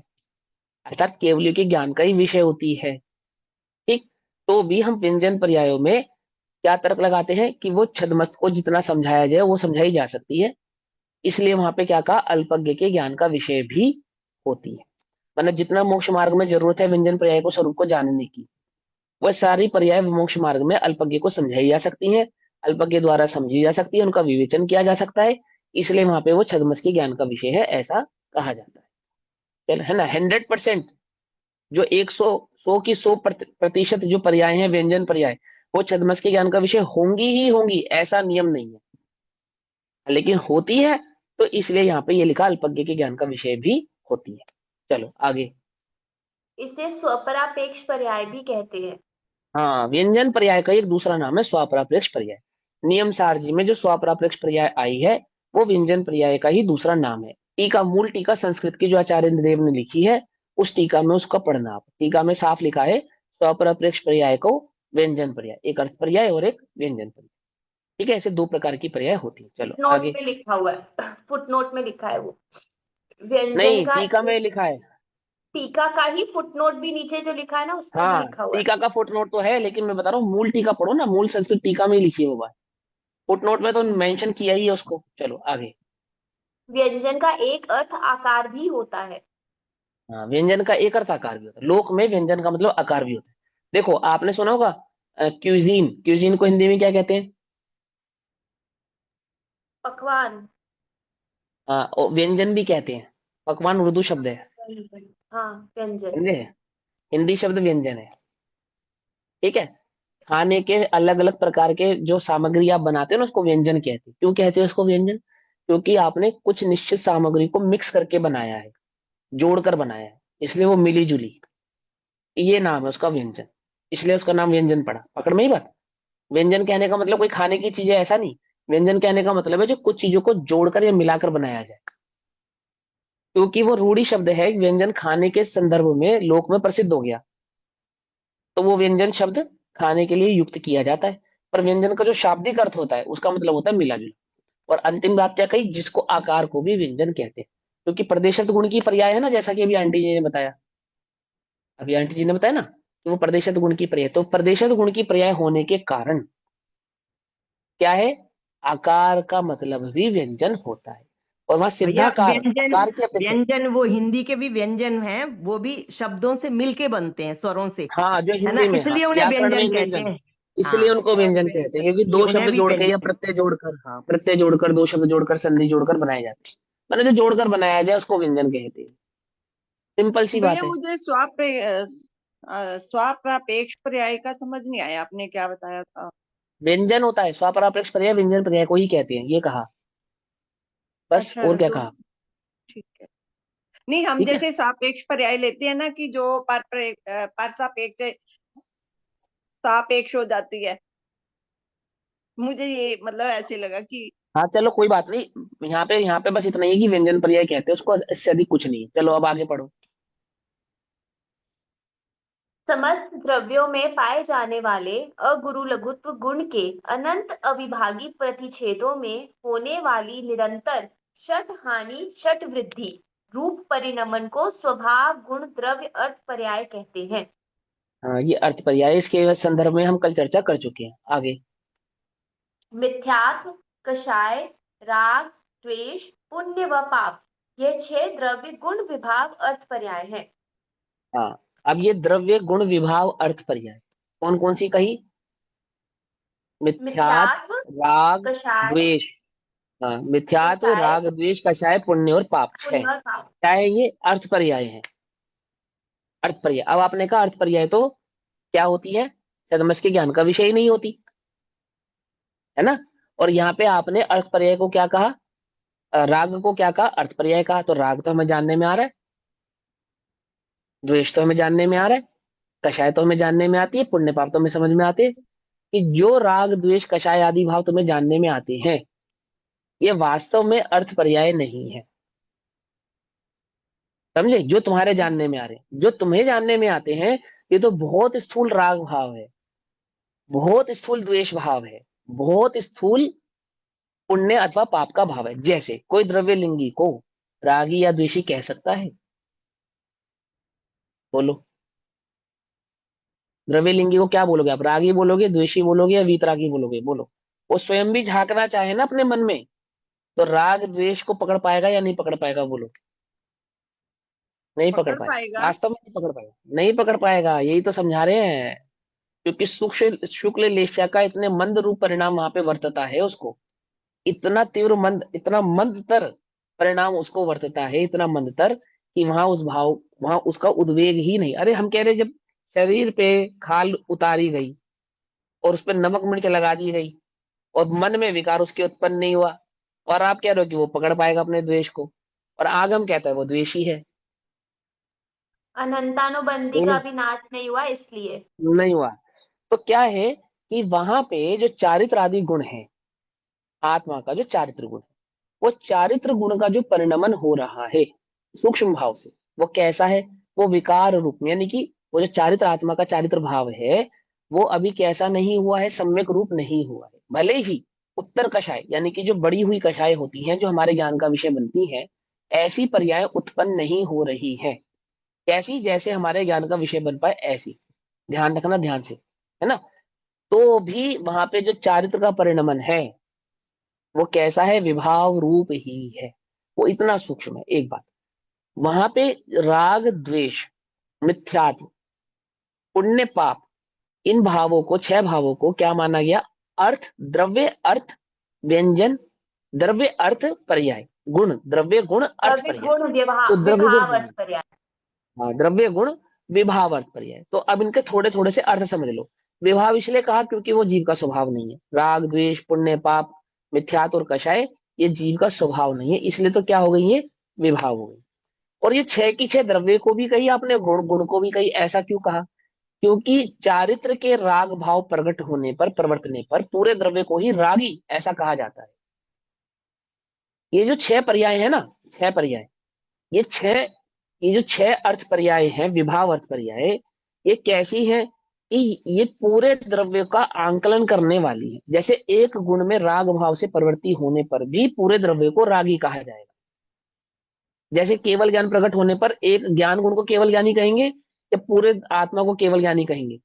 अर्थात केवलियों के ज्ञान का ही विषय होती है। ठीक, तो भी हम व्यंजन पर्यायों में क्या तर्क लगाते हैं कि वो छद्मस्त को जितना समझाया जाए वो समझाई जा सकती है, इसलिए वहां पे क्या कहा, अल्पज्ञ के ज्ञान का विषय भी होती है। मतलब जितना मोक्ष मार्ग में जरूरत है व्यंजन पर्याय को स्वरूप को जानने की, वह सारी पर्याय मोक्ष मार्ग में अल्पज्ञ को समझाई जा सकती हैं, अल्पज्ञ द्वारा समझी जा सकती है, उनका विवेचन किया जा सकता है, इसलिए वहां पे वो छद्मस के ज्ञान का विषय है ऐसा कहा जाता है। चल, है ना, 100%। जो 100 की 100% जो पर्याय हैं व्यंजन पर्याय, वो छद्मस के ज्ञान का विषय होंगी ही होंगी, ऐसा नियम नहीं है, लेकिन होती है। तो इसलिए यहाँ पे ये लिखा अल्पज्ञ के ज्ञान का विषय भी होती है। चलो आगे। इसे स्वपरापेक्ष पर्याय भी कहते हैं। हाँ, व्यंजन पर्याय का एक दूसरा नाम है स्वापरापेक्ष पर्याय। नियम सारजी में जो स्वापरापेक्ष पर्याय आई है वो व्यंजन पर्याय का ही दूसरा नाम है। टीका, मूल टीका संस्कृत की जो आचार्य देव ने लिखी है, उस टीका में उसका पढ़ना आप, टीका में साफ लिखा है स्वापरापेक्ष पर्याय को व्यंजन पर्याय, एक अर्थ पर्याय और एक व्यंजन पर्याय। ठीक है, ऐसे दो प्रकार की पर्याय होती है। चलो नोट आगे। में लिखा हुआ है, फुटनोट में लिखा है वो व्यंजन नहीं, का टीका में एक, लिखा है। टीका का ही फुटनोट भी नीचे जो लिखा है ना उसमें भी हाँ, लिखा हुआ है। टीका का फुटनोट तो है, लेकिन मैं बता रहा हूँ मूल टीका पढ़ो ना, मूल संस्कृत टीका में ही लिखी है वो बात, फुटनोट में तो मेंशन किया ही है उसको। चलो आगे। व्यंजन का एक अर्थ आकार भी होता है। हाँ, व्यंजन का एक अर्थ आकार भी होता है, लोक में व्यंजन का मतलब आकार भी होता है। देखो आपने सुना होगा क्यूजीन, क्यूजीन को हिंदी में क्या कहते हैं। पकवान। हाँ, और व्यंजन भी कहते हैं, पकवान उर्दू शब्द है, हाँ, व्यंजन। समझे, हिंदी शब्द व्यंजन है। ठीक है, खाने के अलग अलग प्रकार के जो सामग्री आप बनाते हो ना उसको व्यंजन कहते हैं। क्यों कहते हैं उसको व्यंजन, क्योंकि आपने कुछ निश्चित सामग्री को मिक्स करके बनाया है, जोड़कर बनाया है, इसलिए वो मिली जुली, ये नाम है उसका व्यंजन, इसलिए उसका नाम व्यंजन पड़ा। पकड़ में ही बात। व्यंजन कहने का मतलब कोई खाने की चीज है ऐसा नहीं, व्यंजन कहने का मतलब है जो कुछ चीजों को जोड़कर या मिलाकर बनाया जाए, क्योंकि वो रूढ़ी शब्द है, व्यंजन खाने के संदर्भ में लोक में प्रसिद्ध हो गया, तो वो व्यंजन शब्द खाने के लिए युक्त किया जाता है। पर व्यंजन का जो शाब्दिक अर्थ होता है उसका मतलब होता है मिला जुला। और अंतिम बात क्या कही, जिसको आकार को भी व्यंजन कहते हैं, क्योंकि प्रदेशत गुण की पर्याय है ना, जैसा कि अभी आंटी जी ने बताया, अभी आंटी जी ने बताया ना कि वो प्रदेशत गुण की पर्याय, तो प्रदेशत गुण की पर्याय होने के कारण क्या है, आकार का मतलब भी व्यंजन होता है। और वहां भैया सिद्धाकार व्यंजन, आकार की अपेक्षा, व्यंजन वो हिंदी के भी व्यंजन हैं, वो भी शब्दों से मिलके बनते हैं, स्वरों से, हाँ जो है ना, हिंदी में, हाँ इसलिए उन्हें व्याकरण में व्यंजन एक कहते व्यंजन, हैं। इसलिए हाँ, उनको व्यंजन कहते हैं, क्योंकि इसलिए दो उन्हें शब्द भी जोड़ के या व्यंजन। प्रत्यय जोड़कर, हाँ प्रत्यय जोड़कर, दो शब्द जोड़कर, संधि जोड़कर बनाए जाते हैं, मैंने जो जोड़कर बनाया जाए उसको व्यंजन कहते हैं। सिंपल सी भैया बात है। मुझे स्वाप्रापेक्ष पर्याय का समझ नहीं आया, आपने क्या बताया था? व्यंजन होता है स्वापरापेक्ष पर्याय, व्यंजन पर्याय को ही कहते हैं, ये कहा, बस अच्छा और क्या तो कहा। ठीक है। नहीं, हम ठीक है। जैसे सापेक्ष पर्याय लेते हैं ना कि जो पर सापेक्ष है, सापेक्ष हो जाती है। मुझे ये मतलब ऐसे लगा कि हाँ चलो कोई बात नहीं, यहाँ पे बस इतना ही है कि व्यंजन पर्याय कहते हैं उसको, इससे अधिक कुछ नहीं। चलो अब आगे पढ़ो। समस्त द्रव्यों में पाए जाने वाले अगुरु लघुत्व गुण के अनंत अविभागी प्रतिच्छेदों में होने वाली निरंतर षट हानि षट वृद्धि रूप परिणमन को स्वभाव गुण द्रव्य अर्थ पर्याय कहते हैं। हाँ ये अर्थ पर्याय, इसके संदर्भ में हम कल चर्चा कर चुके हैं। आगे। मिथ्यात्व, कषाय, राग, द्वेष, पुण्य व पाप, ये 6 द्रव्य गुण विभाव अर्थ पर्याय हैं। हाँ अब ये द्रव्य गुण विभाव अर्थ पर्याय कौन कौन सी कही? मिथ्यात्व, मिथ्यात्व, राग, कषाय, द्वेष। हाँ मिथ्यात्व, कषाय, राग, द्वेष, कषाय, पुण्य और पाप, पुण्य छह। और पाप। क्या है ये? अर्थ पर्याय है। अर्थ पर्याय, अब आपने कहा अर्थ पर्याय तो क्या होती है? छद्मस के ज्ञान का विषय ही नहीं होती, है ना। और यहाँ पे आपने अर्थ पर्याय को क्या कहा? राग को क्या कहा? अर्थ पर्याय कहा। तो राग तो हमें जानने में आ रहा है, द्वेष तो हमें जानने में आ रहा है, कषाय तो हमें जानने में आती है, पुण्य पाप तो हमें समझ में आते हैं। कि जो राग द्वेष कषाय आदि भाव तुम्हें जानने में आते हैं, ये वास्तव में अर्थ पर्याय नहीं है। समझे? जो तुम्हारे जानने में आ रहे हैं, जो तुम्हें जानने में आते हैं, ये तो बहुत स्थूल राग भाव है, बहुत स्थूल द्वेष भाव है, बहुत स्थूल पुण्य अथवा पाप का भाव है। जैसे कोई द्रव्य लिंगी को रागी या द्वेषी कह सकता है? बोलो। द्रव्य लिंगी को क्या बोलोगे आप? रागी बोलोगे, द्वेषी बोलोगे या वीतरागी बोलोगे? बोलो। वो स्वयं भी झांकना चाहे ना अपने मन में, तो राग द्वेष को पकड़ पाएगा या नहीं पकड़ पाएगा? बोलो। नहीं पकड़ पकड़ पाएगा, पाएगा। वास्तव में नहीं पकड़ पाएगा, नहीं पकड़ पाएगा, यही तो समझा रहे हैं। क्योंकि शुक्ल शुक्ल लेख्या का इतने मंद रूप परिणाम वहां पे वर्तता है उसको, इतना तीव्र मंद, इतना मंदतर परिणाम उसको वर्तता है, इतना मंदतर कि वहां उस भाव, वहां उसका उद्वेग ही नहीं। अरे हम कह रहे जब शरीर पे खाल उतारी गई और उस पर नमक मिर्च लगा दी गई और मन में विकार उसके उत्पन्न नहीं हुआ, और आप कह रहे हो कि वो पकड़ पाएगा अपने द्वेष को, और आगम कहता है वो द्वेषी है। अनंतानुबंधी का दोनों भी नाश नहीं हुआ इसलिए। नहीं हुआ। तो क्या है कि वहां पे जो चारित्र आदि गुण है, आत्मा का जो चारित्र गुण है, वो चारित्र गुण का जो परिणमन हो रहा है सूक्ष्म भाव से, वो कैसा है? वो विकार रूप में, यानी कि वो जो चारित्र आत्मा का चारित्र भाव है, वो अभी कैसा नहीं हुआ है? सम्यक रूप नहीं हुआ है। भले ही उत्तर कषाय, यानी कि जो बड़ी हुई कषाय होती हैं, जो हमारे ज्ञान का विषय बनती है, ऐसी पर्याय उत्पन्न नहीं हो रही है। कैसी? जैसे हमारे ज्ञान का विषय बन पाए ऐसी। ध्यान रखना ध्यान से, है ना। तो भी वहां पे जो चारित्र का परिणमन है, वो कैसा है? विभाव रूप ही है, वो इतना सूक्ष्म है। एक बात, वहां पे राग द्वेष, मिथ्यात्व, पुण्य पाप, इन भावों को, 6 भावों को क्या माना गया? अर्थ, द्रव्य, अर्थ, व्यंजन, द्रव्य, अर्थ, पर्याय, गुण, द्रव्य, गुण, अर्थ, द्रव्य पर्याय। गुण तो द्रव्य गुण, विभाव अर्थ पर्याय। हाँ द्रव्य गुण विभाव अर्थ पर्याय। तो अब इनके थोड़े थोड़े से अर्थ समझ लो। विभाव इसलिए कहा क्योंकि वो जीव का स्वभाव नहीं है। राग द्वेष पुण्य पाप मिथ्यात्व और कषाय, ये जीव का स्वभाव नहीं है, इसलिए तो क्या हो गई? ये विभाव हो गई। और ये 6 की 6 द्रव्य को भी कही आपने, गुण गुण को भी कही। ऐसा क्यों कहा? क्योंकि चारित्र के राग भाव प्रकट होने पर, प्रवर्तने पर, पूरे द्रव्य को ही रागी ऐसा कहा जाता है। ये जो 6 पर्याय है ना, 6 पर्याय, ये 6, ये जो 6 अर्थ पर्याय हैं, विभाव अर्थ पर्याय, ये कैसी है कि ये पूरे द्रव्य का आंकलन करने वाली है। जैसे एक गुण में राग भाव से प्रवृत्ति होने पर भी पूरे द्रव्य को रागी कहा जाएगा। जैसे केवल ज्ञान प्रकट होने पर एक ज्ञान गुण को केवल ज्ञानी कहेंगे या पूरे आत्मा को केवल ज्ञानी कहेंगे?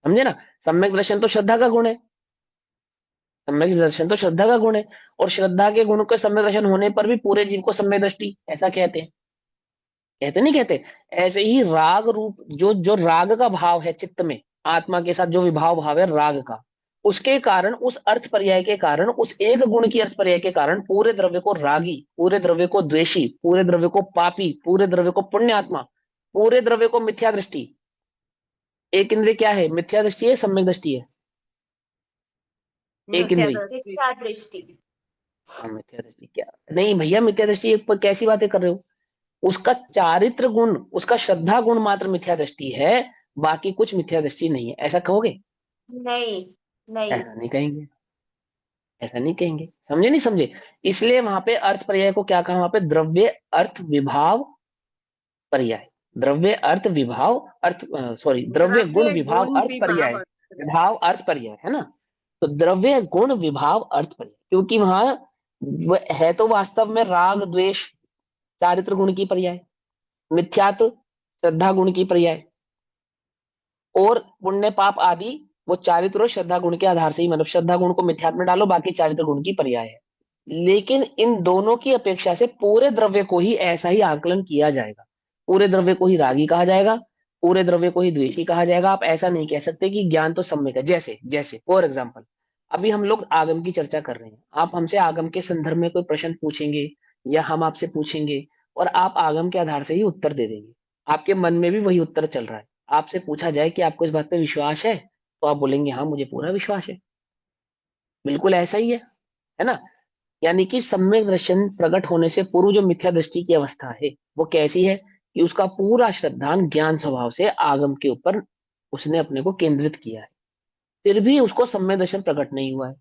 समझे ना। सम्यक दर्शन तो श्रद्धा का गुण है, सम्यक दर्शन तो श्रद्धा का गुण है, और श्रद्धा के गुण के सम्यक दर्शन होने पर भी पूरे जीव को सम्यक दृष्टि ऐसा कहते हैं। कहते नहीं कहते? ऐसे ही राग रूप, जो जो राग का भाव है चित्त में, आत्मा के साथ जो विभाव भाव है राग का, उसके कारण, उस अर्थ पर्याय के कारण, उस एक गुण की अर्थ पर्याय के कारण पूरे द्रव्य को रागी, पूरे द्रव्य को द्वेषी, पूरे द्रव्य को पापी, पूरे द्रव्य को पुण्यात्मा, पूरे द्रव्य को मिथ्या दृष्टि। एक इंद्रिय क्या है? मिथ्या दृष्टि है, सम्यक दृष्टि है? एक मिथ्या इंद्रिय, दृष्टि। मिथ्या दृष्टि। हाँ मिथ्या दृष्टि क्या, नहीं भैया मिथ्या दृष्टि कैसी बातें कर रहे हो? उसका चारित्र गुण, उसका श्रद्धा गुण मात्र मिथ्या दृष्टि है, बाकी कुछ मिथ्या दृष्टि नहीं है, ऐसा कहोगे? नहीं, नहीं। ऐसा नहीं कहेंगे, ऐसा नहीं कहेंगे, समझे नहीं समझे? इसलिए वहां पे अर्थ पर्याय को क्या कहा, वहां पे द्रव्य अर्थ विभाव पर्याय, द्रव्य अर्थ विभाव अर्थ, सॉरी, द्रव्य गुण द्रव्य विभाव गुण अर्थ पर्याय, विभाव। विभाव अर्थ पर्याय है ना। तो द्रव्य गुण विभाव अर्थ पर्याय, क्योंकि वहां है तो वास्तव में राग द्वेष चारित्र गुण की पर्याय, मिथ्यात्व श्रद्धा गुण की पर्याय, और पुण्य पाप आदि वो चारित्र और श्रद्धा गुण के आधार से ही, मतलब श्रद्धा गुण को मिथ्यात्व में डालो, बाकी चारित्र गुण की पर्याय है। लेकिन इन दोनों की अपेक्षा से पूरे द्रव्य को ही ऐसा ही आकलन किया जाएगा, पूरे द्रव्य को ही रागी कहा जाएगा, पूरे द्रव्य को ही द्वेषी कहा जाएगा। आप ऐसा नहीं कह सकते कि ज्ञान तो सम्यक है। जैसे जैसे फॉर एग्जाम्पल, अभी हम लोग आगम की चर्चा कर रहे हैं, आप हमसे आगम के संदर्भ में कोई प्रश्न पूछेंगे या हम आपसे पूछेंगे, और आप आगम के आधार से ही उत्तर दे देंगे, आपके मन में भी वही उत्तर चल रहा है। आपसे पूछा जाए कि आपको इस बात पे विश्वास है, तो आप बोलेंगे हाँ मुझे पूरा विश्वास है। बिल्कुल ऐसा ही है ना। यानी कि सम्यक दर्शन प्रकट होने से पूर्व जो मिथ्या दृष्टि की अवस्था है वो कैसी है, कि उसका पूरा श्रद्धान ज्ञान स्वभाव से आगम के ऊपर उसने अपने को केंद्रित किया है, फिर भी उसको सम्यक दर्शन प्रकट नहीं हुआ है।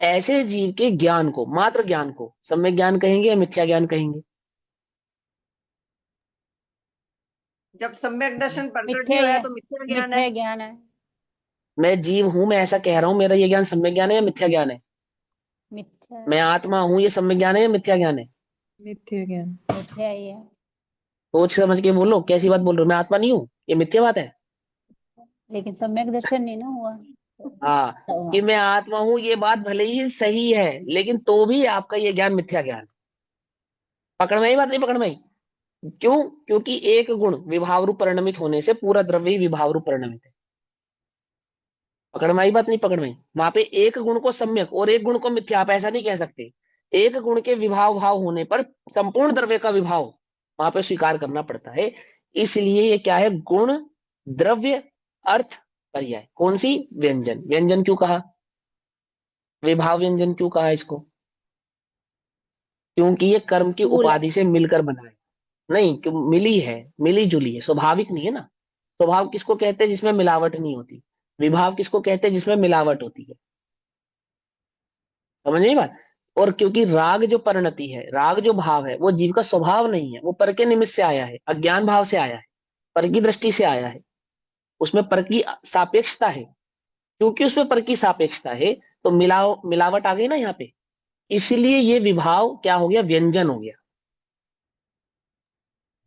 ऐसे जीव के ज्ञान को, मात्र ज्ञान को सम्यक ज्ञान कहेंगे या मिथ्या ज्ञान कहेंगे? जब सम्यक दर्शन प्रकट मिथ्या नहीं हुआ है ज्ञान, तो मिथ्या ज्ञान है। मिथ्या ज्ञान है। मैं जीव हूं, मैं ऐसा कह रहा हूं, मेरा ये ज्ञान सम्यक ज्ञान है या मिथ्या ज्ञान है? मिथ्या मैं है। आत्मा हूं, ये सम्यक ज्ञान है या मिथ्या ज्ञान है? मिथ्या ज्ञान। मिथ्या ही है। सोच समझ के बोलो, कैसी बात बोल रहे हो, मैं आत्मा नहीं हूं, ये मिथ्या बात है। लेकिन सम्यक दर्शन नहीं ना हुआ हाँ, तो कि हाँ। मैं आत्मा हूं ये बात भले ही सही है, लेकिन तो भी आपका ये ज्ञान मिथ्या ज्ञान है। पकड़ में आई बात, नहीं पकड़ में आई? क्यों? क्योंकि एक गुण विभाव रूप परिणमित होने से पूरा द्रव्य ही विभाव रूप परिणमित है। पकड़ में आई बात, नहीं पकड़ में आई? वहां पे एक गुण को सम्यक और एक गुण को मिथ्या, आप ऐसा नहीं कह सकते। एक गुण के विभाव भाव होने पर संपूर्ण द्रव्य का विभाव वहां पे स्वीकार करना पड़ता है। इसलिए ये क्या है, गुण द्रव्य अर्थ पर्याय। कौन सी? व्यंजन। व्यंजन क्यों कहा, विभाव व्यंजन क्यों कहा इसको? क्योंकि ये कर्म की स्थूल है। उपाधि से मिलकर बना है। नहीं, क्यों मिली है, मिली जुली है, स्वाभाविक नहीं है ना। स्वभाव किसको कहते हैं, जिसमें मिलावट नहीं होती। विभाव किसको कहते हैं, जिसमें मिलावट होती है। समझ नहीं बात? और क्योंकि राग जो परिणति है, राग जो भाव है, वो जीव का स्वभाव नहीं है, वो पर के निमित्त से आया है, अज्ञान भाव से आया है, पर की दृष्टि से आया है, उसमें पर की सापेक्षता है। क्योंकि उसमें पर की सापेक्षता है, तो मिलावट आ गई ना यहाँ पे। इसलिए ये विभाव क्या हो गया, व्यंजन हो गया।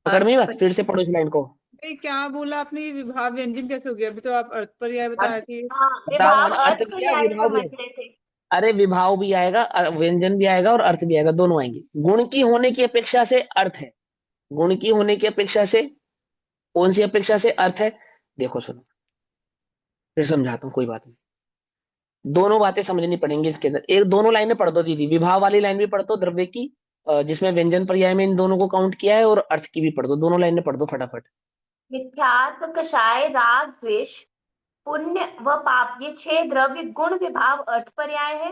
पकड़ में अर्थ ही बात, फिर से पर्याय। पढ़ो इस लाइन को। क्या बोला आपने, ये विभाव व्यंजन कैसे हो गया? अभी तो आप अर्थ पर्याय बता अर्थ, रहे थे। हाँ, बताओ विभाव मैंने अर्थ अर्थ किया, पर्याय विभाव भी समझ आएगा। रहे थे। अरे विभाव भी आएगा, व्यंजन भी आएगा और अर्थ भी आएगा, दोनों आएंगे। गुण की होने की अपेक्षा से अर्थ है, गुण की होने की अपेक्षा से, कौन सी अपेक्षा से अर्थ है? देखो सुनो, फिर समझाता हूँ, कोई बात नहीं। दोनों बातें समझनी पड़ेंगी इसके अंदर। एक दोनों लाइनें पढ़ दो दीदी, विभाव वाली लाइन भी पढ़ दो द्रव्य की, जिसमें व्यंजन पर्याय में इन दोनों को काउंट किया है, और अर्थ की भी पढ़ दो, दोनों लाइनें पढ़ दो फटाफट। मिथ्यात्व, कषाय, राग, द्वेष, पुण्य व पाप, ये 6 द्रव्य गुण विभाव अर्थ पर्याय है।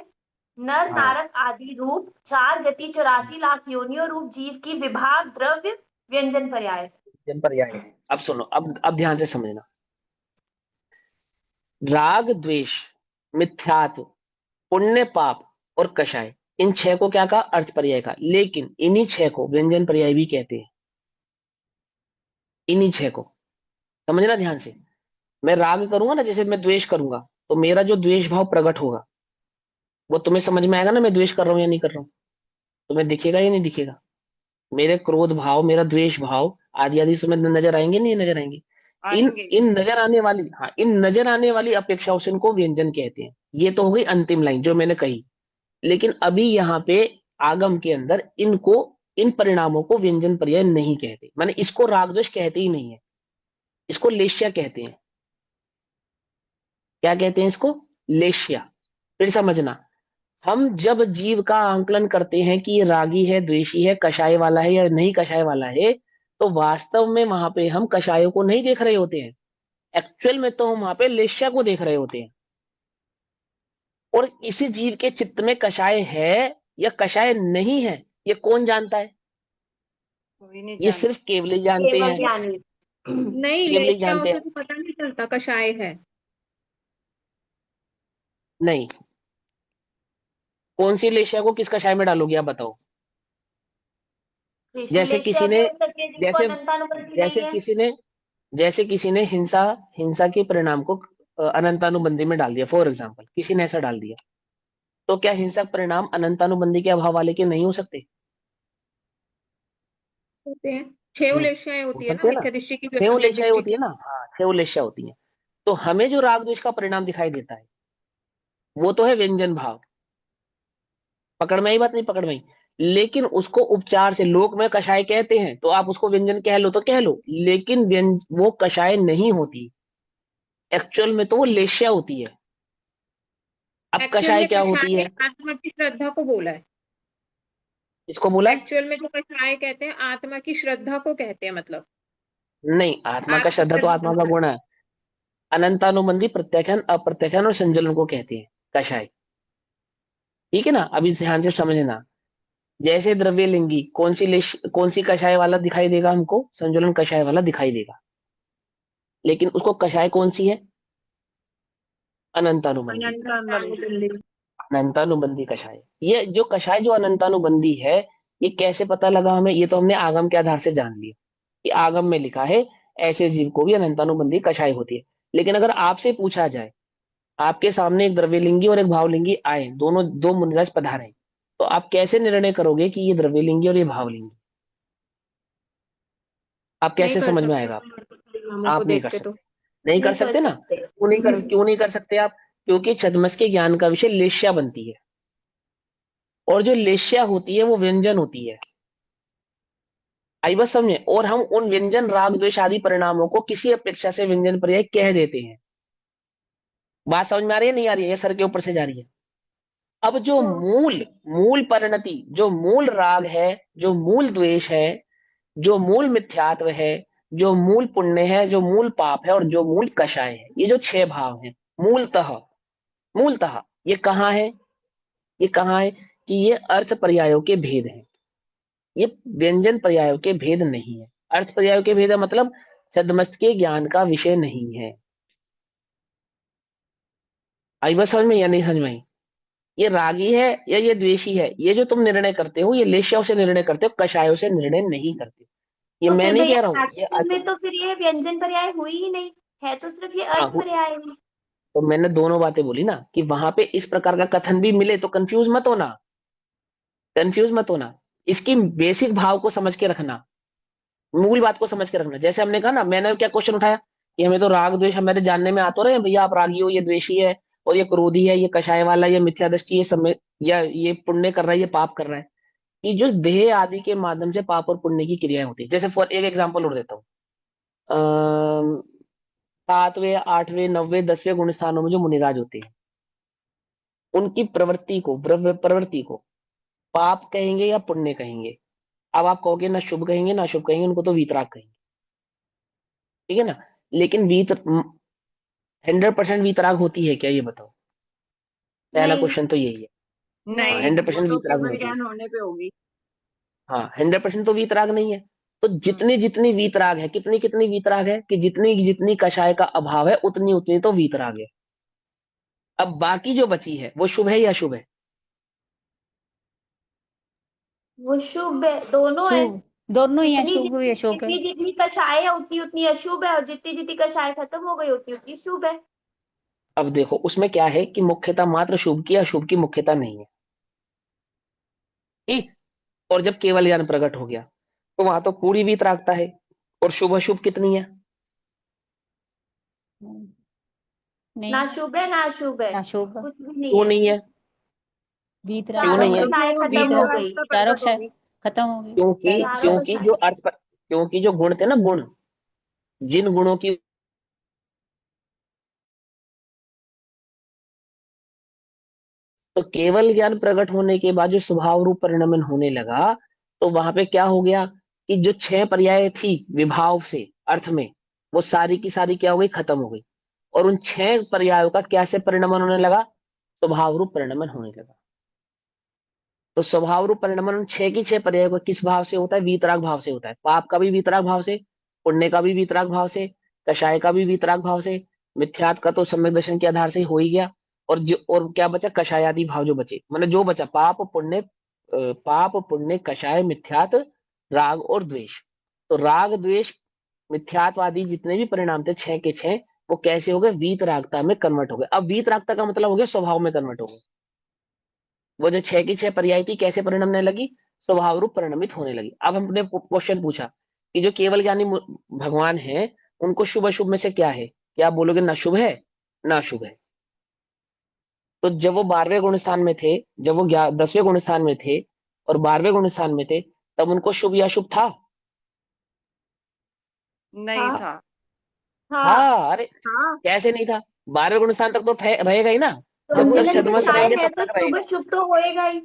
नर हाँ, नारक आदि रूप 4 गति 84 लाख योनियों रूप जीव की विभाग द्रव्य व्यंजन पर्याय है। व्यंजन पर्याय है। अब सुनो, अब ध्यान से समझना। राग द्वेष, मिथ्यात्व, पुण्य पाप और कषाय, इन 6 को क्या कहा, अर्थ पर्याय का। लेकिन इन्हीं 6 को व्यंजन पर्याय भी कहते हैं, इन्हीं 6 को। समझना ध्यान से। मैं राग करूंगा ना, जैसे मैं द्वेष करूंगा, तो मेरा जो द्वेष भाव प्रकट होगा वो तुम्हें समझ में आएगा ना, मैं द्वेष कर रहा हूं या नहीं कर रहा हूं। तुम्हें दिखेगा या नहीं दिखेगा? मेरे क्रोध भाव, मेरा द्वेष भाव आदि आदि तुम्हें नजर आएंगे, नहीं नजर आएंगे? इन आएंगे। इन नजर आने वाली, हाँ, इन नजर आने वाली अपेक्षाओं से इनको व्यंजन कहते हैं। ये तो हो गई अंतिम लाइन जो मैंने कही। लेकिन अभी यहाँ पे आगम के अंदर इनको, इन परिणामों को व्यंजन पर्याय नहीं कहते, माने इसको राग द्वेष कहते ही नहीं है, इसको लेश्या कहते हैं। क्या कहते हैं इसको? लेश्या। फिर समझना, हम जब जीव का आंकलन करते हैं कि ये रागी है, द्वेषी है, कषाय वाला है या नहीं कषाय वाला है, तो वास्तव में वहां पे हम कषायों को नहीं देख रहे होते हैं। एक्चुअल में तो हम वहां पे लेश्या को देख रहे होते हैं। और इसी जीव के चित्त में कषाय है या कषाय नहीं है, ये कौन जानता है? कोई नहीं ये जानता। सिर्फ केवल ही जानते केवल हैं, ज्ञानी। नहीं, केवल ही लेखियाओं जानते से हैं। तो पता नहीं चलता कषाय है। नहीं, कौन सी लेशिया को किस कषाय में डालोगे आप बताओ? कृष्ण जैसे लेशिया किसी भी ने हो सकती है जिनको जैसे अनंतानुबंधी नहीं जैसे है। किसी ने जैसे किसी ने हिंसा हिंसा के परिणाम को अनंतानुबंधी में डाल दिया, फॉर एग्जाम्पल किसी ने ऐसा डाल दिया, तो क्या हिंसक परिणाम अनंतानुबंधी के अभाव वाले के नहीं हो सकते? होते हैं, 6 हो लेशियाएं हो होती है ना, सकते हैं ना। मिथ्या दृष्टि की जो छह सम्यक लेशियाएं दृष्टि होती है की। ना, हाँ छह लेशिया होती है। तो हमें जो राग द्वेष का परिणाम दिखाई देता है वो तो है व्यंजन भाव। पकड़ में आई बात? नहीं पकड़ में आई? लेकिन उसको उपचार से लोक में कषाय कहते हैं, तो आप उसको व्यंजन कह लो तो कह लो, लेकिन वो कषाय नहीं होती। एक्चुअल में तो वो लेशिया होती है। अब एक्चुअल कषाय में क्या होती कषाय है? आत्मा की श्रद्धा को बोला है। इसको बोला? एक्चुअल में जो कषाय कहते हैं आत्मा की श्रद्धा को कहते हैं, मतलब नहीं, आत्मा का श्रद्धा तो आत्मा का आत्मश्रद्धा। गुण है। अनंतानुबंधी प्रत्याख्यान अप्रत्याख्यान और संजलन को कहते हैं कषाय। ठीक है ना? अभी ध्यान से समझना। जैसे द्रव्य लिंगी कौन सी कषाय वाला दिखाई देगा हमको? संजुलन कषाय वाला दिखाई देगा। लेकिन उसको कषाय कौन सी है? अनंतानुबंधी। अनंतानुबंधी। अनंतानुबंधी कषाय। ये जो कषाय जो अनंतानुबंधी है, ये कैसे पता लगा हमें? ये तो हमने आगम के आधार से जान लिया कि आगम में लिखा है ऐसे जीव को भी अनंतानुबंधी कषाय होती है। लेकिन अगर आपसे पूछा जाए, आपके सामने एक द्रव्यलिंगी और एक भावलिंगी आए, दोनों दो मुनिराज पधारे, तो आप कैसे निर्णय करोगे कि ये द्रव्यलिंगी और ये भावलिंगी? आप नहीं कैसे कर समझ में सकते आएगा? परिणामों को आप नहीं कर देखते तो। सकते। नहीं कर नहीं कर सकते ना? सकते। क्यों नहीं कर सकते आप? क्योंकि छद्मस के ज्ञान का विषय लेश्या बनती है, और जो लेश्या होती है वो व्यंजन होती है। आई बस समझे? और हम उन व्यंजन राग द्वेष आदि परिणामों को किसी अपेक्षा से व्यंजन पर्याय कह देते हैं। बात समझ में आ रही है नहीं आ रही है? ये सर के ऊपर से जा रही है। अब जो मूल मूल परिणति, जो मूल राग है, जो मूल द्वेष है, जो मूल मिथ्यात्व है, जो मूल पुण्य है, जो मूल पाप है, और जो मूल कषाय है, ये जो छह भाव हैं, मूलतः मूलतः ये कहाँ है? ये कहाँ है कि ये अर्थ पर्यायों के भेद हैं। ये व्यंजन पर्यायों के भेद नहीं है। अर्थ पर्यायों के भेद है मतलब छद्मस के ज्ञान का विषय नहीं है। आई बात समझ में या नहीं समझ में आई? ये रागी है या ये द्वेषी है, ये जो तुम निर्णय करते हो, ये लेश्याओं से निर्णय करते हो, कषायों से निर्णय नहीं करते। ये तो मैं फिर नहीं कह रहा भैया हूँ, ये एक्चुअल में तो फिर ये व्यंजन पर्याय हुई ही नहीं, है तो सिर्फ ये हाँ, अर्थ पर्याय है। तो मैंने दोनों बातें बोली ना कि वहां पे इस प्रकार का कथन भी मिले तो कंफ्यूज मत होना। कंफ्यूज मत होना। इसकी बेसिक भाव को समझ के रखना, मूल बात को समझ के रखना। जैसे हमने कहा ना, मैंने क्या क्वेश्चन उठाया कि हमें तो राग द्वेष हमारे जानने में आ तो रहे हैं भैया, आप रागी हो, ये द्वेषी है, और ये क्रोधी है, ये कषाय वाला, ये मिथ्या दृष्टि, ये समय, या ये पुण्य कर रहा है, ये पाप कर रहा है। ये जो देह आदि के माध्यम से पाप और पुण्य की क्रियाएं होती है। जैसे फॉर एक एग्जाम्पल और देता हूँ। अः सातवें आठवें नौवें 10वें गुण स्थानों में जो मुनिराज होते हैं, उनकी प्रवृत्ति को पाप कहेंगे या पुण्य कहेंगे? अब आप कहोगे ना शुभ कहेंगे ना शुभ कहेंगे, उनको तो वीतराग कहेंगे। ठीक है ना? लेकिन 100% वीतराग होती है क्या, ये बताओ? पहला नहीं। क्वेश्चन तो यही है। हाँ, नहीं, 100% तो वीतराग नहीं केवल होती है। ज्ञान होने पे होगी। हाँ, 100% तो वीतराग नहीं है। तो जितनी जितनी वीतराग है, कितनी कितनी वीतराग है कि जितनी जितनी कषाय का अभाव है, उतनी उतनी तो वीतराग है। अब बाकी जो बची है वो शुभ है या अशुभ है? वो शुभ है, दोनों है। शुभ, दोनों ही है, जितनी शुभ भी जितनी अशुभ है। जितनी जितनी कषाय है उतनी उतनी अशुभ है, और जितनी जितनी कषाय खत्म हो गई उतनी उतनी शुभ है। अब देखो उसमें क्या है कि मुख्यता मात्र शुभ की, अशुभ की मुख्यता नहीं है। ठीक। और जब केवल ज्ञान प्रकट हो गया तो वहां तो पूरी वीतरागता है। और शुभ अशुभ कितनी है? ना नहीं, शुभ है ना अशुभ है, ना शुभ, कुछ भी नहीं क्यों है। नहीं है? क्यों वीतराग चारों नहीं है? क्योंकि कषाय वो खत्म हो वीतराग, गई। वीतरागता चारों प्रकट क्षय होगी। खत्म हो गई। क्योंकि चारों क्योंकि कषाय। क्योंकि जो गुण थे ना, गुण, जिन गुणों की तो केवल ज्ञान प्रकट होने के बाद जो स्वभाव रूप परिणमन होने लगा, तो वहां पे क्या हो गया कि जो छह पर्याय थी विभाव से अर्थ में, वो सारी की सारी क्या हो गई? खत्म हो गई। और उन छह पर्यायों का क्या से परिणमन होने लगा? स्वभाव रूप परिणमन होने लगा। तो स्वभाव रूप परिणमन उन 6 की 6 पर्यायों का किस भाव से होता है? वीतराग भाव से होता है। पाप का भी वीतराग भाव से, पुण्य का भी वीतराग भाव से, कषाय का भी वीतराग भाव से, मिथ्यात का तो सम्यक दर्शन के आधार से ही हो ही गया। और क्या बचा? कषाय आदि भाव जो बचे, मतलब जो बचा पाप पुण्य कषाय मिथ्यात राग और द्वेष। तो राग द्वेष मिथ्यात्वादी जितने भी परिणाम थे 6 के 6, वो कैसे हो गए? वीतरागता में कन्वर्ट हो गए। अब वीतरागता का मतलब हो गया स्वभाव में कन्वर्ट हो गए। वो जो 6 की 6 पर्याय थी कैसे परिणमने लगी? स्वभाव रूप परिणमित होने लगी। अब हमने क्वेश्चन पूछा कि जो केवल ज्ञानी भगवान है, उनको शुभ अशुभ में से क्या है? क्या आप बोलोगे ना शुभ है ना शुभ है? तो जब वो 12वें गुण स्थान में थे, जब वो 10वें गुण स्थान में थे और 12वें गुण स्थान में थे, तब उनको शुभ या शुभ था? नहीं हाँ था। हाँ हाँ, अरे हाँ। कैसे नहीं था? 12वें गुण स्थान तक तो रहेगा ही ना। जब तक संतुलन छदमस्त कषाय रहेंगे है तब तो तक शुभ रहेगा, शुभ तो होएगा ही।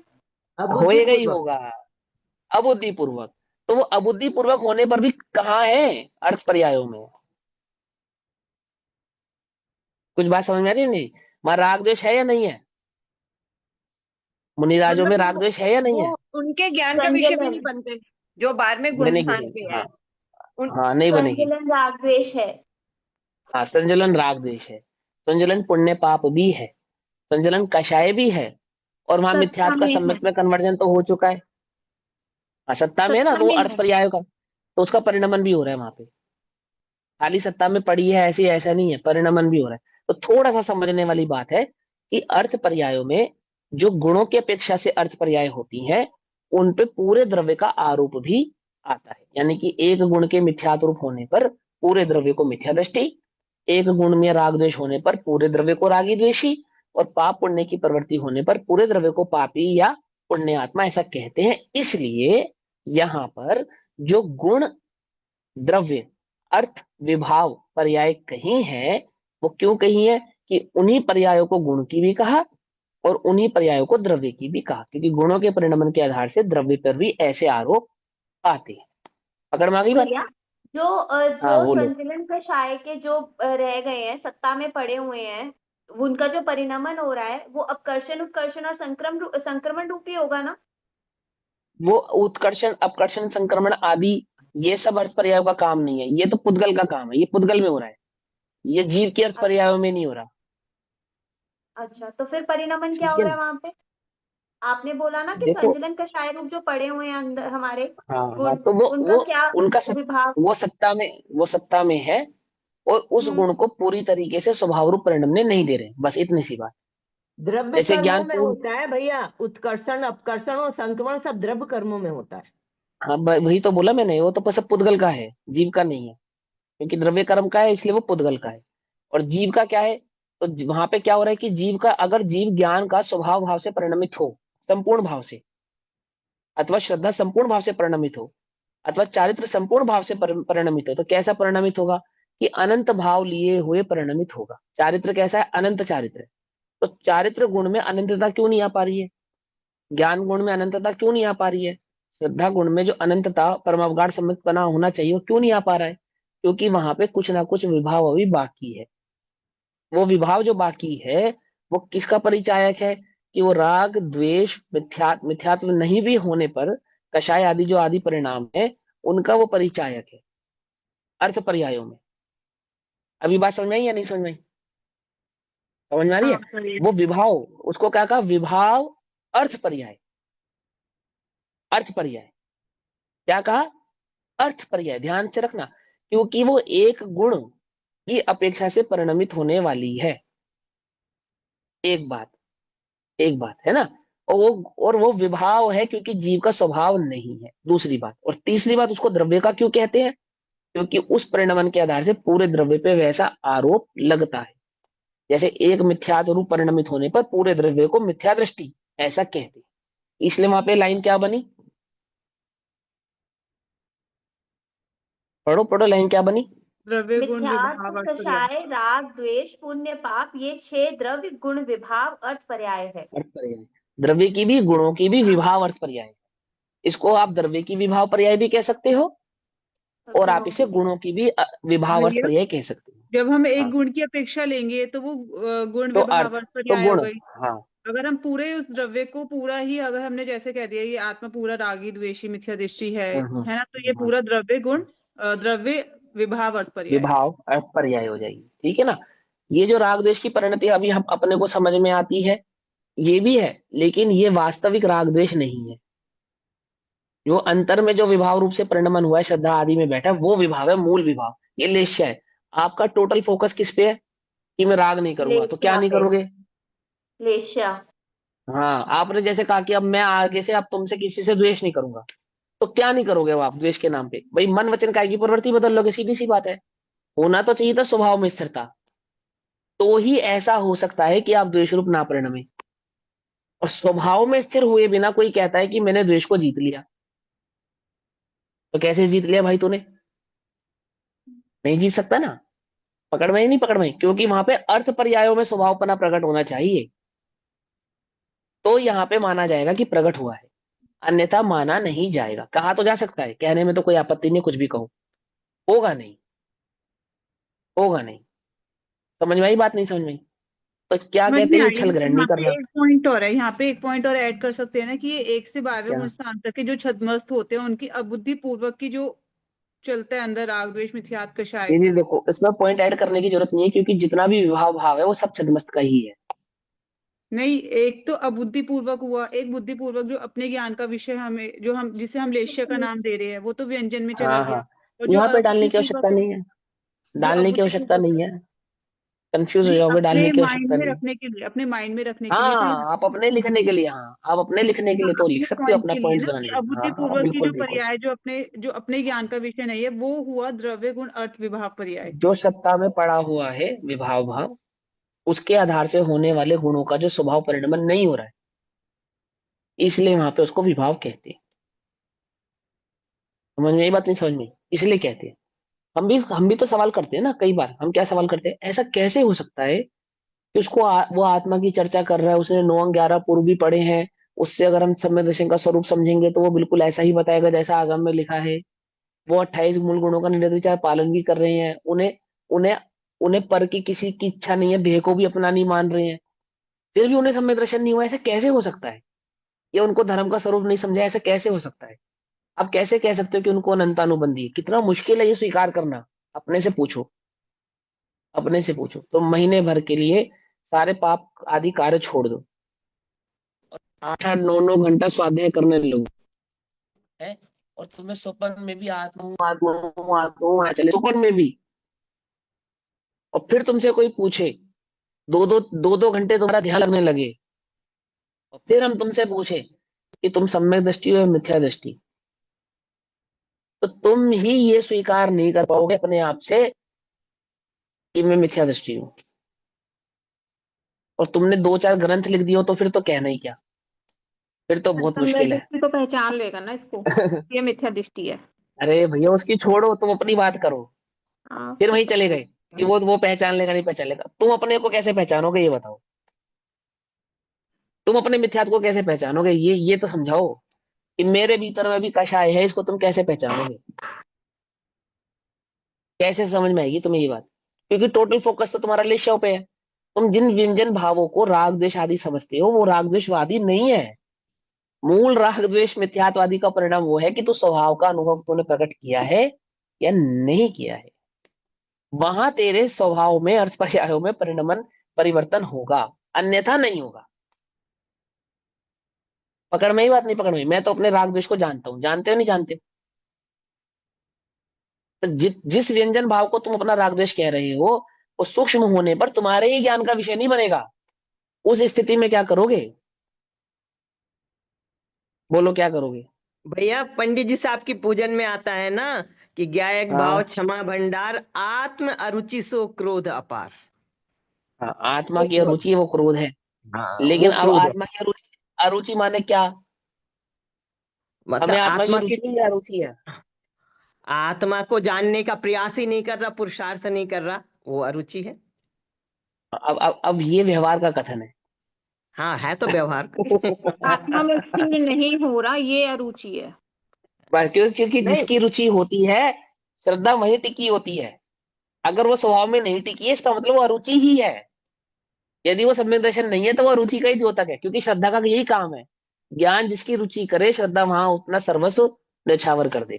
होएगा ही अबुद्धिपूर्वक। होगा। अबुद्धि पूर्वक। तो वो अबुद्धि पूर्वक होने पर भी कहाँ है? अर्थ पर्यायों में। कुछ बात समझ में आ रही है नहीं? वहां राग द्वेष है या नहीं है? मुनिराजों में मतलब राग द्वेष है या नहीं है? वो उनके ज्ञान का विषय भी नहीं संजलन बनते जो 12वें गुण बनेगी स्थान नहीं, पे है। हाँ। उन हाँ, नहीं बनेगी। संजलन राग द्वेष है। हाँ, संजलन राग द्वेष है। संजलन पुण्य पाप भी है। संजलन कषाय भी है। और वहां सत्ता मिथ्यात्व का में है। सम्यक में कन्वर्जन तो हो चुका है। हाँ, सत्ता में है ना, सत्ता तो वो में अर्थ है। पर्यायों का, तो उसका परिणमन भी हो रहा है वहां पे। खाली सत्ता में पड़ी है ऐसी, ऐसा नहीं है, परिणमन भी हो रहा है। तो थोड़ा सा समझने वाली बात है कि अर्थ पर्यायों में जो गुणों की अपेक्षा से अर्थ पर्याय होती हैं, उन पे पूरे द्रव्य का आरोप भी आता है। यानी कि एक गुण के मिथ्यात रूप होने पर पूरे द्रव्य को मिथ्या दृष्टि, एक गुण में राग द्वेष होने पर पूरे द्रव्य को रागी द्वेषी, और पाप पुण्य की प्रवृत्ति होने पर पूरे द्रव्य को पापी या पुण्य आत्मा, ऐसा कहते हैं। इसलिए यहां पर जो गुण द्रव्य अर्थ विभाव पर्याय कही है, वो क्यों कही है? कि उन्हीं पर्यायों को गुण की भी कहा और उन्हीं पर्यायों को द्रव्य की भी कहा, क्योंकि गुणों के परिणमन के आधार से द्रव्य पर भी ऐसे आरोप आते हैं। पकड़ में आ गई बात? भैया, जो हाँ, जो बोलो। संचलन कषाय के जो रह गए हैं, सत्ता में पड़े हुए हैं, उनका जो परिणमन हो रहा है वो अपकर्षण उत्कर्षण और संक्रमण रूपी होगा ना। वो उत्कर्षण अपकर्षण संक्रमण आदि, ये सब अर्थ पर्यायों का काम नहीं है, ये तो पुद्गल का काम है, ये पुद्गल में हो रहा है। ये जीव के अर्थ पर्यायों में नहीं हो रहा। अच्छा, तो फिर परिणमन क्या ठीक हो है रहा ना? है वहां पे? आपने बोला ना कि देखो, संचलन कषाय रूप जो पड़े हुए हैं अंदर हमारे हाँ हाँ, गुण, तो वो उनका क्या उनका विभाग? वो सत्ता में है, और उस हम्म। गुण को पूरी तरीके से स्वभाव रूप परिणमने नहीं दे रहे, बस इतनी सी बात। द्रव्य जैसे कर्मों ज्ञान में पूर्ण, होता है भैया, उत्कर्षण अपकर्षण और संक्रमण सब द्रव्य कर्मों में होता है। हाँ, वही तो बोला मैंने, वो तो सब पुद्गल का है, जीव का नहीं है। क्योंकि द्रव्य कर्म का है इसलिए वो पुद्गल का है। और जीव का क्या है? तो वहां पे क्या हो रहा है कि जीव का, अगर जीव ज्ञान का स्वभाव भाव से परिणमित हो, संपूर्ण भाव से, अथवा श्रद्धा संपूर्ण भाव से परिणमित हो, अथवा चारित्र संपूर्ण भाव से परिणमित हो, तो कैसा परिणमित होगा? कि अनंत भाव लिए हुए परिणमित होगा। चारित्र कैसा है? अनंत चारित्र है। तो चारित्र गुण में अनंतता क्यों नहीं आ पा रही है? ज्ञान गुण में अनंतता क्यों नहीं आ पा रही है? श्रद्धा गुण में जो अनंतता परमावगाढ़ सम्यकपना होना चाहिए, वो क्यों नहीं आ पा रहा है? क्योंकि वहां पे कुछ ना कुछ विभाव अभी बाकी है। वो विभाव जो बाकी है, वो किसका परिचायक है? कि वो राग द्वेष मिथ्यात्व नहीं भी होने पर कषाय आदि जो आदि परिणाम है, उनका वो परिचायक है अर्थ पर्यायों में। अभी बात समझ में आई या नहीं समझ में आई? समझ में आ रही हाँ है? करिए। वो विभाव, उसको क्या कहा? विभाव अर्थ पर्याय। अर्थ पर्याय क्या कहा? अर्थ पर्याय, ध्यान से रखना। क्योंकि वो एक गुण की अपेक्षा से परिणमित होने वाली है। एक बात, एक बात है ना। और वो विभाव है क्योंकि जीव का स्वभाव नहीं है, दूसरी बात। और तीसरी बात, उसको द्रव्य का क्यों कहते हैं? क्योंकि उस परिणमन के आधार से पूरे द्रव्य पे वैसा आरोप लगता है। जैसे एक मिथ्यात्व रूप परिणमित होने पर पूरे द्रव्य को मिथ्या दृष्टि, ऐसा कहते हैं। इसलिए वहां पे लाइन क्या बनी? पढ़ो पढ़ो, लाइन क्या बनी? द्रव्य गुण मिथ्यात्व विभाव अर्थ पर्याय। कषाय राग द्वेष पुण्य पाप, ये 6 द्रव्य गुण विभाव अर्थ पर्याय है। अर्थ पर्याय, द्रव्य की भी गुणों की भी विभाव अर्थ पर्याय। इसको आप द्रव्य की विभाव पर्याय भी कह सकते हो, और और आप गुणों की इसे भी। गुणों की भी विभाव अर्थ भैया पर्याय कह सकते हो। जब हम एक हाँ, गुण की अपेक्षा लेंगे तो वो गुण तो विभाव अर्थ, अर्थ तो पर्याय हो गुण, गई। हाँ, अगर हम पूरे उस द्रव्य को पूरा ही अगर हमने जैसे कह दिया ये आत्मा पूरा रागी द्वेषी मिथ्या दृष्टि है ना, तो ये हम्म। पूरा द्रव्य गुण द्रव्य विभाव अर्थ पर्याय। विभाव अर्थ पर्याय हो जाएगी, ठीक है ना। ये जो राग द्वेष की परिणति अभी हम अपने को समझ में आती है, ये भी है, लेकिन ये वास्तविक राग द्वेष नहीं है। जो अंतर में जो विभाव रूप से परिणमन हुआ है, श्रद्धा आदि में बैठा है, वो विभाव है, मूल विभाव। ये लेश्य है। आपका टोटल फोकस किस पे है कि मैं राग नहीं करूंगा, तो क्या लेश्या नहीं पे। करोगे। लेश्या। हाँ, आपने जैसे कहा कि अब मैं आगे से अब तुमसे किसी से द्वेष नहीं करूंगा, तो क्या नहीं करोगे वो आप द्वेष के नाम पे। भाई मन वचन काया की प्रवृत्ति बदल लोगे, सीधी सी बात है। होना तो चाहिए था स्वभाव में स्थिरता, तो ही ऐसा हो सकता है कि आप द्वेष रूप ना परिणमे। और स्वभाव में स्थिर हुए बिना कोई कहता है कि मैंने द्वेष को जीत लिया, तो कैसे जीत लिया भाई तूने। नहीं जीत सकता ना। पकड़ में ही नहीं पकड़ में, क्योंकि वहां पे अर्थ पर्यायों में स्वभावपना प्रकट होना चाहिए, तो यहाँ पे माना जाएगा कि प्रकट हुआ है, अन्यथा माना नहीं जाएगा। कहा तो जा सकता है, कहने में तो कोई आपत्ति नहीं, कुछ भी कहो, होगा नहीं, होगा नहीं। समझ में आई बात, नहीं समझ में आई? तो क्या समझ कहते में हैं, ये आई, छल ग्रहण लेकिन नहीं यहाँ करना। पे एक पॉइंट और है, यहाँ पे एक पॉइंट और ऐड कर सकते हैं ना कि ये एक से 12वें क्या। गुण स्थान तक के जो छद्मस्त होते हैं उनकी अबुद्धि पूर्वक की जो चलता है अंदर राग द्वेष मिथ्यात्व कषाय। ये देखो, इसमें पॉइंट ऐड करने की जरूरत नहीं है, क्योंकि जितना भी विभाव भाव है वो सब छद्मस्त का ही है। नहीं, एक तो अबुद्धि पूर्वक हुआ, एक बुद्धि पूर्वक जो अपने ज्ञान का विषय हमें जो हम जिसे हम लेश्य का नाम दे रहे हैं वो तो व्यंजन में चला हाँ गया। हाँ, और जो यहाँ पे डालने अबुद्धि की आवश्यकता पूर्वक है, नहीं है, जो डालने की अबुद्धि आवश्यकता पूर्वक नहीं है, है। कंफ्यूज हो नहीं जाओगे, अपने डालने की माइंड आवश्यकता में नहीं है। रखने के लिए, अपने माइंड में रखने के लिए तो यहाँ हाँ, आप अपने लिखने के लिए, हाँ आप अपने लिखने के लिए तो लिख अपने सकते हो, पॉइंट अपना के लिए पॉइंट्स ना बनाने कि के लिए। हाँ अबुद्धि हाँ, पूर्वक की बिल्कुल जो बिल्कुल। पर्याय जो अपने ज्ञान का विषय नहीं है वो हुआ द्रव्य गुण अर्थ विभाव पर्याय। जो सत्ता में पड़ा हुआ है विभाव भाव, उसके आधार से होने वाले गुणों का जो स्वभाव परिणमन नहीं हो रहा है, इसलिए वहां पे उसको विभाव कहते हैं। समझ में, ये बात नहीं समझ में, इसलिए कहते हैं। हम भी तो सवाल करते हैं ना, कई बार हम क्या सवाल करते हैं, ऐसा कैसे हो सकता है कि उसको वो आत्मा की चर्चा कर रहा है, उसने 9 अंग 11 पूर्व भी पढ़े हैं, उससे अगर हम सम्यक दर्शन का स्वरूप समझेंगे तो वो बिल्कुल ऐसा ही बताएगा जैसा आगम में लिखा है। वो 28 मूल गुणों का निर्विचार पालन भी कर रहे हैं, उन्हें उन्हें उन्हें पर की किसी की इच्छा नहीं है, देह को भी अपना नहीं मान रहे हैं, फिर भी उन्हें सम्यक दर्शन नहीं हुआ। ऐसे कैसे हो सकता है। या उनको धर्म का स्वरूप नहीं समझा, ऐसे कैसे हो सकता है। आप कैसे कह सकते हो कि उनको अनंतानुबंधी है। कितना मुश्किल है ये स्वीकार करना। अपने से पूछो, अपने से पूछो। तो महीने भर के लिए सारे पाप आदि कार्य छोड़ दो, 8 8 9 9 घंटा स्वाध्याय करने लगो है, और तुम्हें स्वप्न में भी आत्मा हूँ आत्मा हूँ आत्मा हूँ, चले स्वप्न में भी। और फिर तुमसे कोई पूछे, 2 2 घंटे तुम्हारा ध्यान लगने लगे, और फिर हम तुमसे पूछे कि तुम सम्यक दृष्टि हो या मिथ्या दृष्टि, तो तुम ही ये स्वीकार नहीं कर पाओगे अपने आप से कि मैं मिथ्या दृष्टि हूँ। और तुमने 2 4 ग्रंथ लिख दिए हो, तो फिर तो कहना ही क्या, फिर तो बहुत सम्यक मुश्किल है। दृष्टि तो पहचान लेगा ना इसको, ये मिथ्या दृष्टि है। अरे भैया, उसकी छोड़ो, तुम अपनी बात करो। हाँ फिर फिर वहीं तो चले गए कि वो पहचान लेगा नहीं पहचान लेगा। तुम अपने को कैसे पहचानोगे, ये बताओ। तुम अपने मिथ्यात्व को कैसे पहचानोगे, ये तो समझाओ कि मेरे भीतर में भी कषाय है, इसको तुम कैसे पहचानोगे। कैसे समझ में आएगी तुम्हें ये बात, क्योंकि टोटल फोकस तो तुम्हारा लेशव पे है। तुम जिन व्यंजन भावों को राग द्वेष आदि समझते हो, वो राग द्वेषवादी नहीं है। मूल राग द्वेष मिथ्यात्वादी का परिणाम वो है कि तू स्वभाव का अनुभव तूने प्रकट किया है या नहीं किया है। वहां तेरे स्वभाव में अर्थ पर्यायों में परिणमन परिवर्तन होगा, अन्यथा नहीं होगा। पकड़ में ही बात नहीं, पकड़ में। मैं तो अपने राग द्वेष को जानता हूं, जानते हो नहीं जानते हो? तो जिस व्यंजन भाव को तुम अपना राग द्वेष कह रहे हो, वो सूक्ष्म होने पर तुम्हारे ही ज्ञान का विषय नहीं बनेगा। उस स्थिति में क्या करोगे, बोलो क्या करोगे। भैया पंडित जी साहब की पूजन में आता है ना कि ज्ञायक भाव हाँ क्षमा भंडार आत्म अरुचि सो क्रोध अपार। हाँ, आत्मा की वो अरुचि है, वो क्रोध है। हाँ, लेकिन वो अब क्रोध आत्मा की अरुचि, अरुचि माने क्या। हमें मतलब आत्मा की आत्मा की रुचि है या अरुचि है। आत्मा को जानने का प्रयास ही नहीं कर रहा, पुरुषार्थ नहीं कर रहा, वो अरुचि है। अब ये व्यवहार का कथन है। हाँ, है तो व्यवहार का। आत्मा में स्थिर नहीं हो रहा, ये अरुचि है। बस क्योंकि नहीं, जिसकी रुचि होती है, श्रद्धा वहीं टिकी होती है। अगर वो स्वभाव में नहीं टिकी है, इसका मतलब वो अरुचि ही है। यदि वो सम्यक दर्शन नहीं है तो वो रुचि का ही द्योतक है, क्योंकि श्रद्धा का यही काम है। ज्ञान जिसकी रुचि करे, श्रद्धा वहां अपना सर्वस्व न्यौछावर कर दे।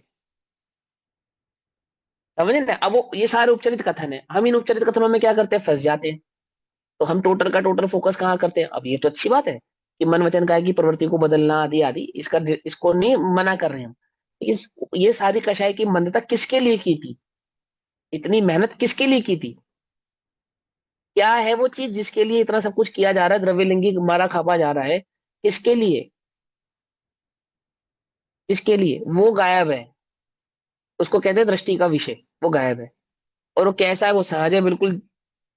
समझे ना? अब वो ये सारे उपचरित कथन है, हम इन उपचरित कथनों में क्या करते हैं, फंस जाते हैं। तो हम टोटल का टोटल फोकस कहाँ करते हैं? अब ये तो अच्छी बात है कि मन वचन काया की प्रवृत्ति को बदलना आदि आदि, इसको नहीं मना कर रहे हैं हम। ये सारी कषाय की मंदता किसके लिए की थी? इतनी मेहनत किसके लिए की थी? क्या है वो चीज जिसके लिए इतना सब कुछ किया जा रहा है, द्रव्यलिंगी मारा खापा जा रहा है? किसके लिए? किसके लिए? वो गायब है। उसको कहते हैं दृष्टि का विषय, वो गायब है। और वो कैसा है? वो सहज है बिल्कुल।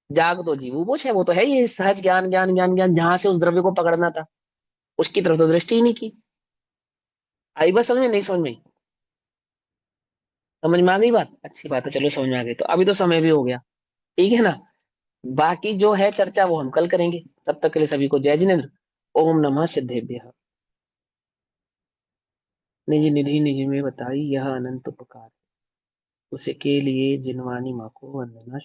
जाग तो जीव वो है, वो तो है ये सहज ज्ञान ज्ञान ज्ञान ज्ञान, जहां से उस द्रव्य को पकड़ना था उसकी तरफ तो दृष्टि ही नहीं की। आई बात समझ में? नहीं समझ में आई? समझ में आ गई बात? अच्छी बात है, चलो समझ में आ गई तो अभी तो समय भी हो गया। ठीक है ना? बाकी जो है चर्चा वो हम कल करेंगे। तब तक के लिए सभी को जय जिनेन्द्र। ओम नमः सिद्धेभ्यः। निज निधि निज में बताई यह अनंत उपकार, उसे के लिए जिनवानी माँ को वंदना।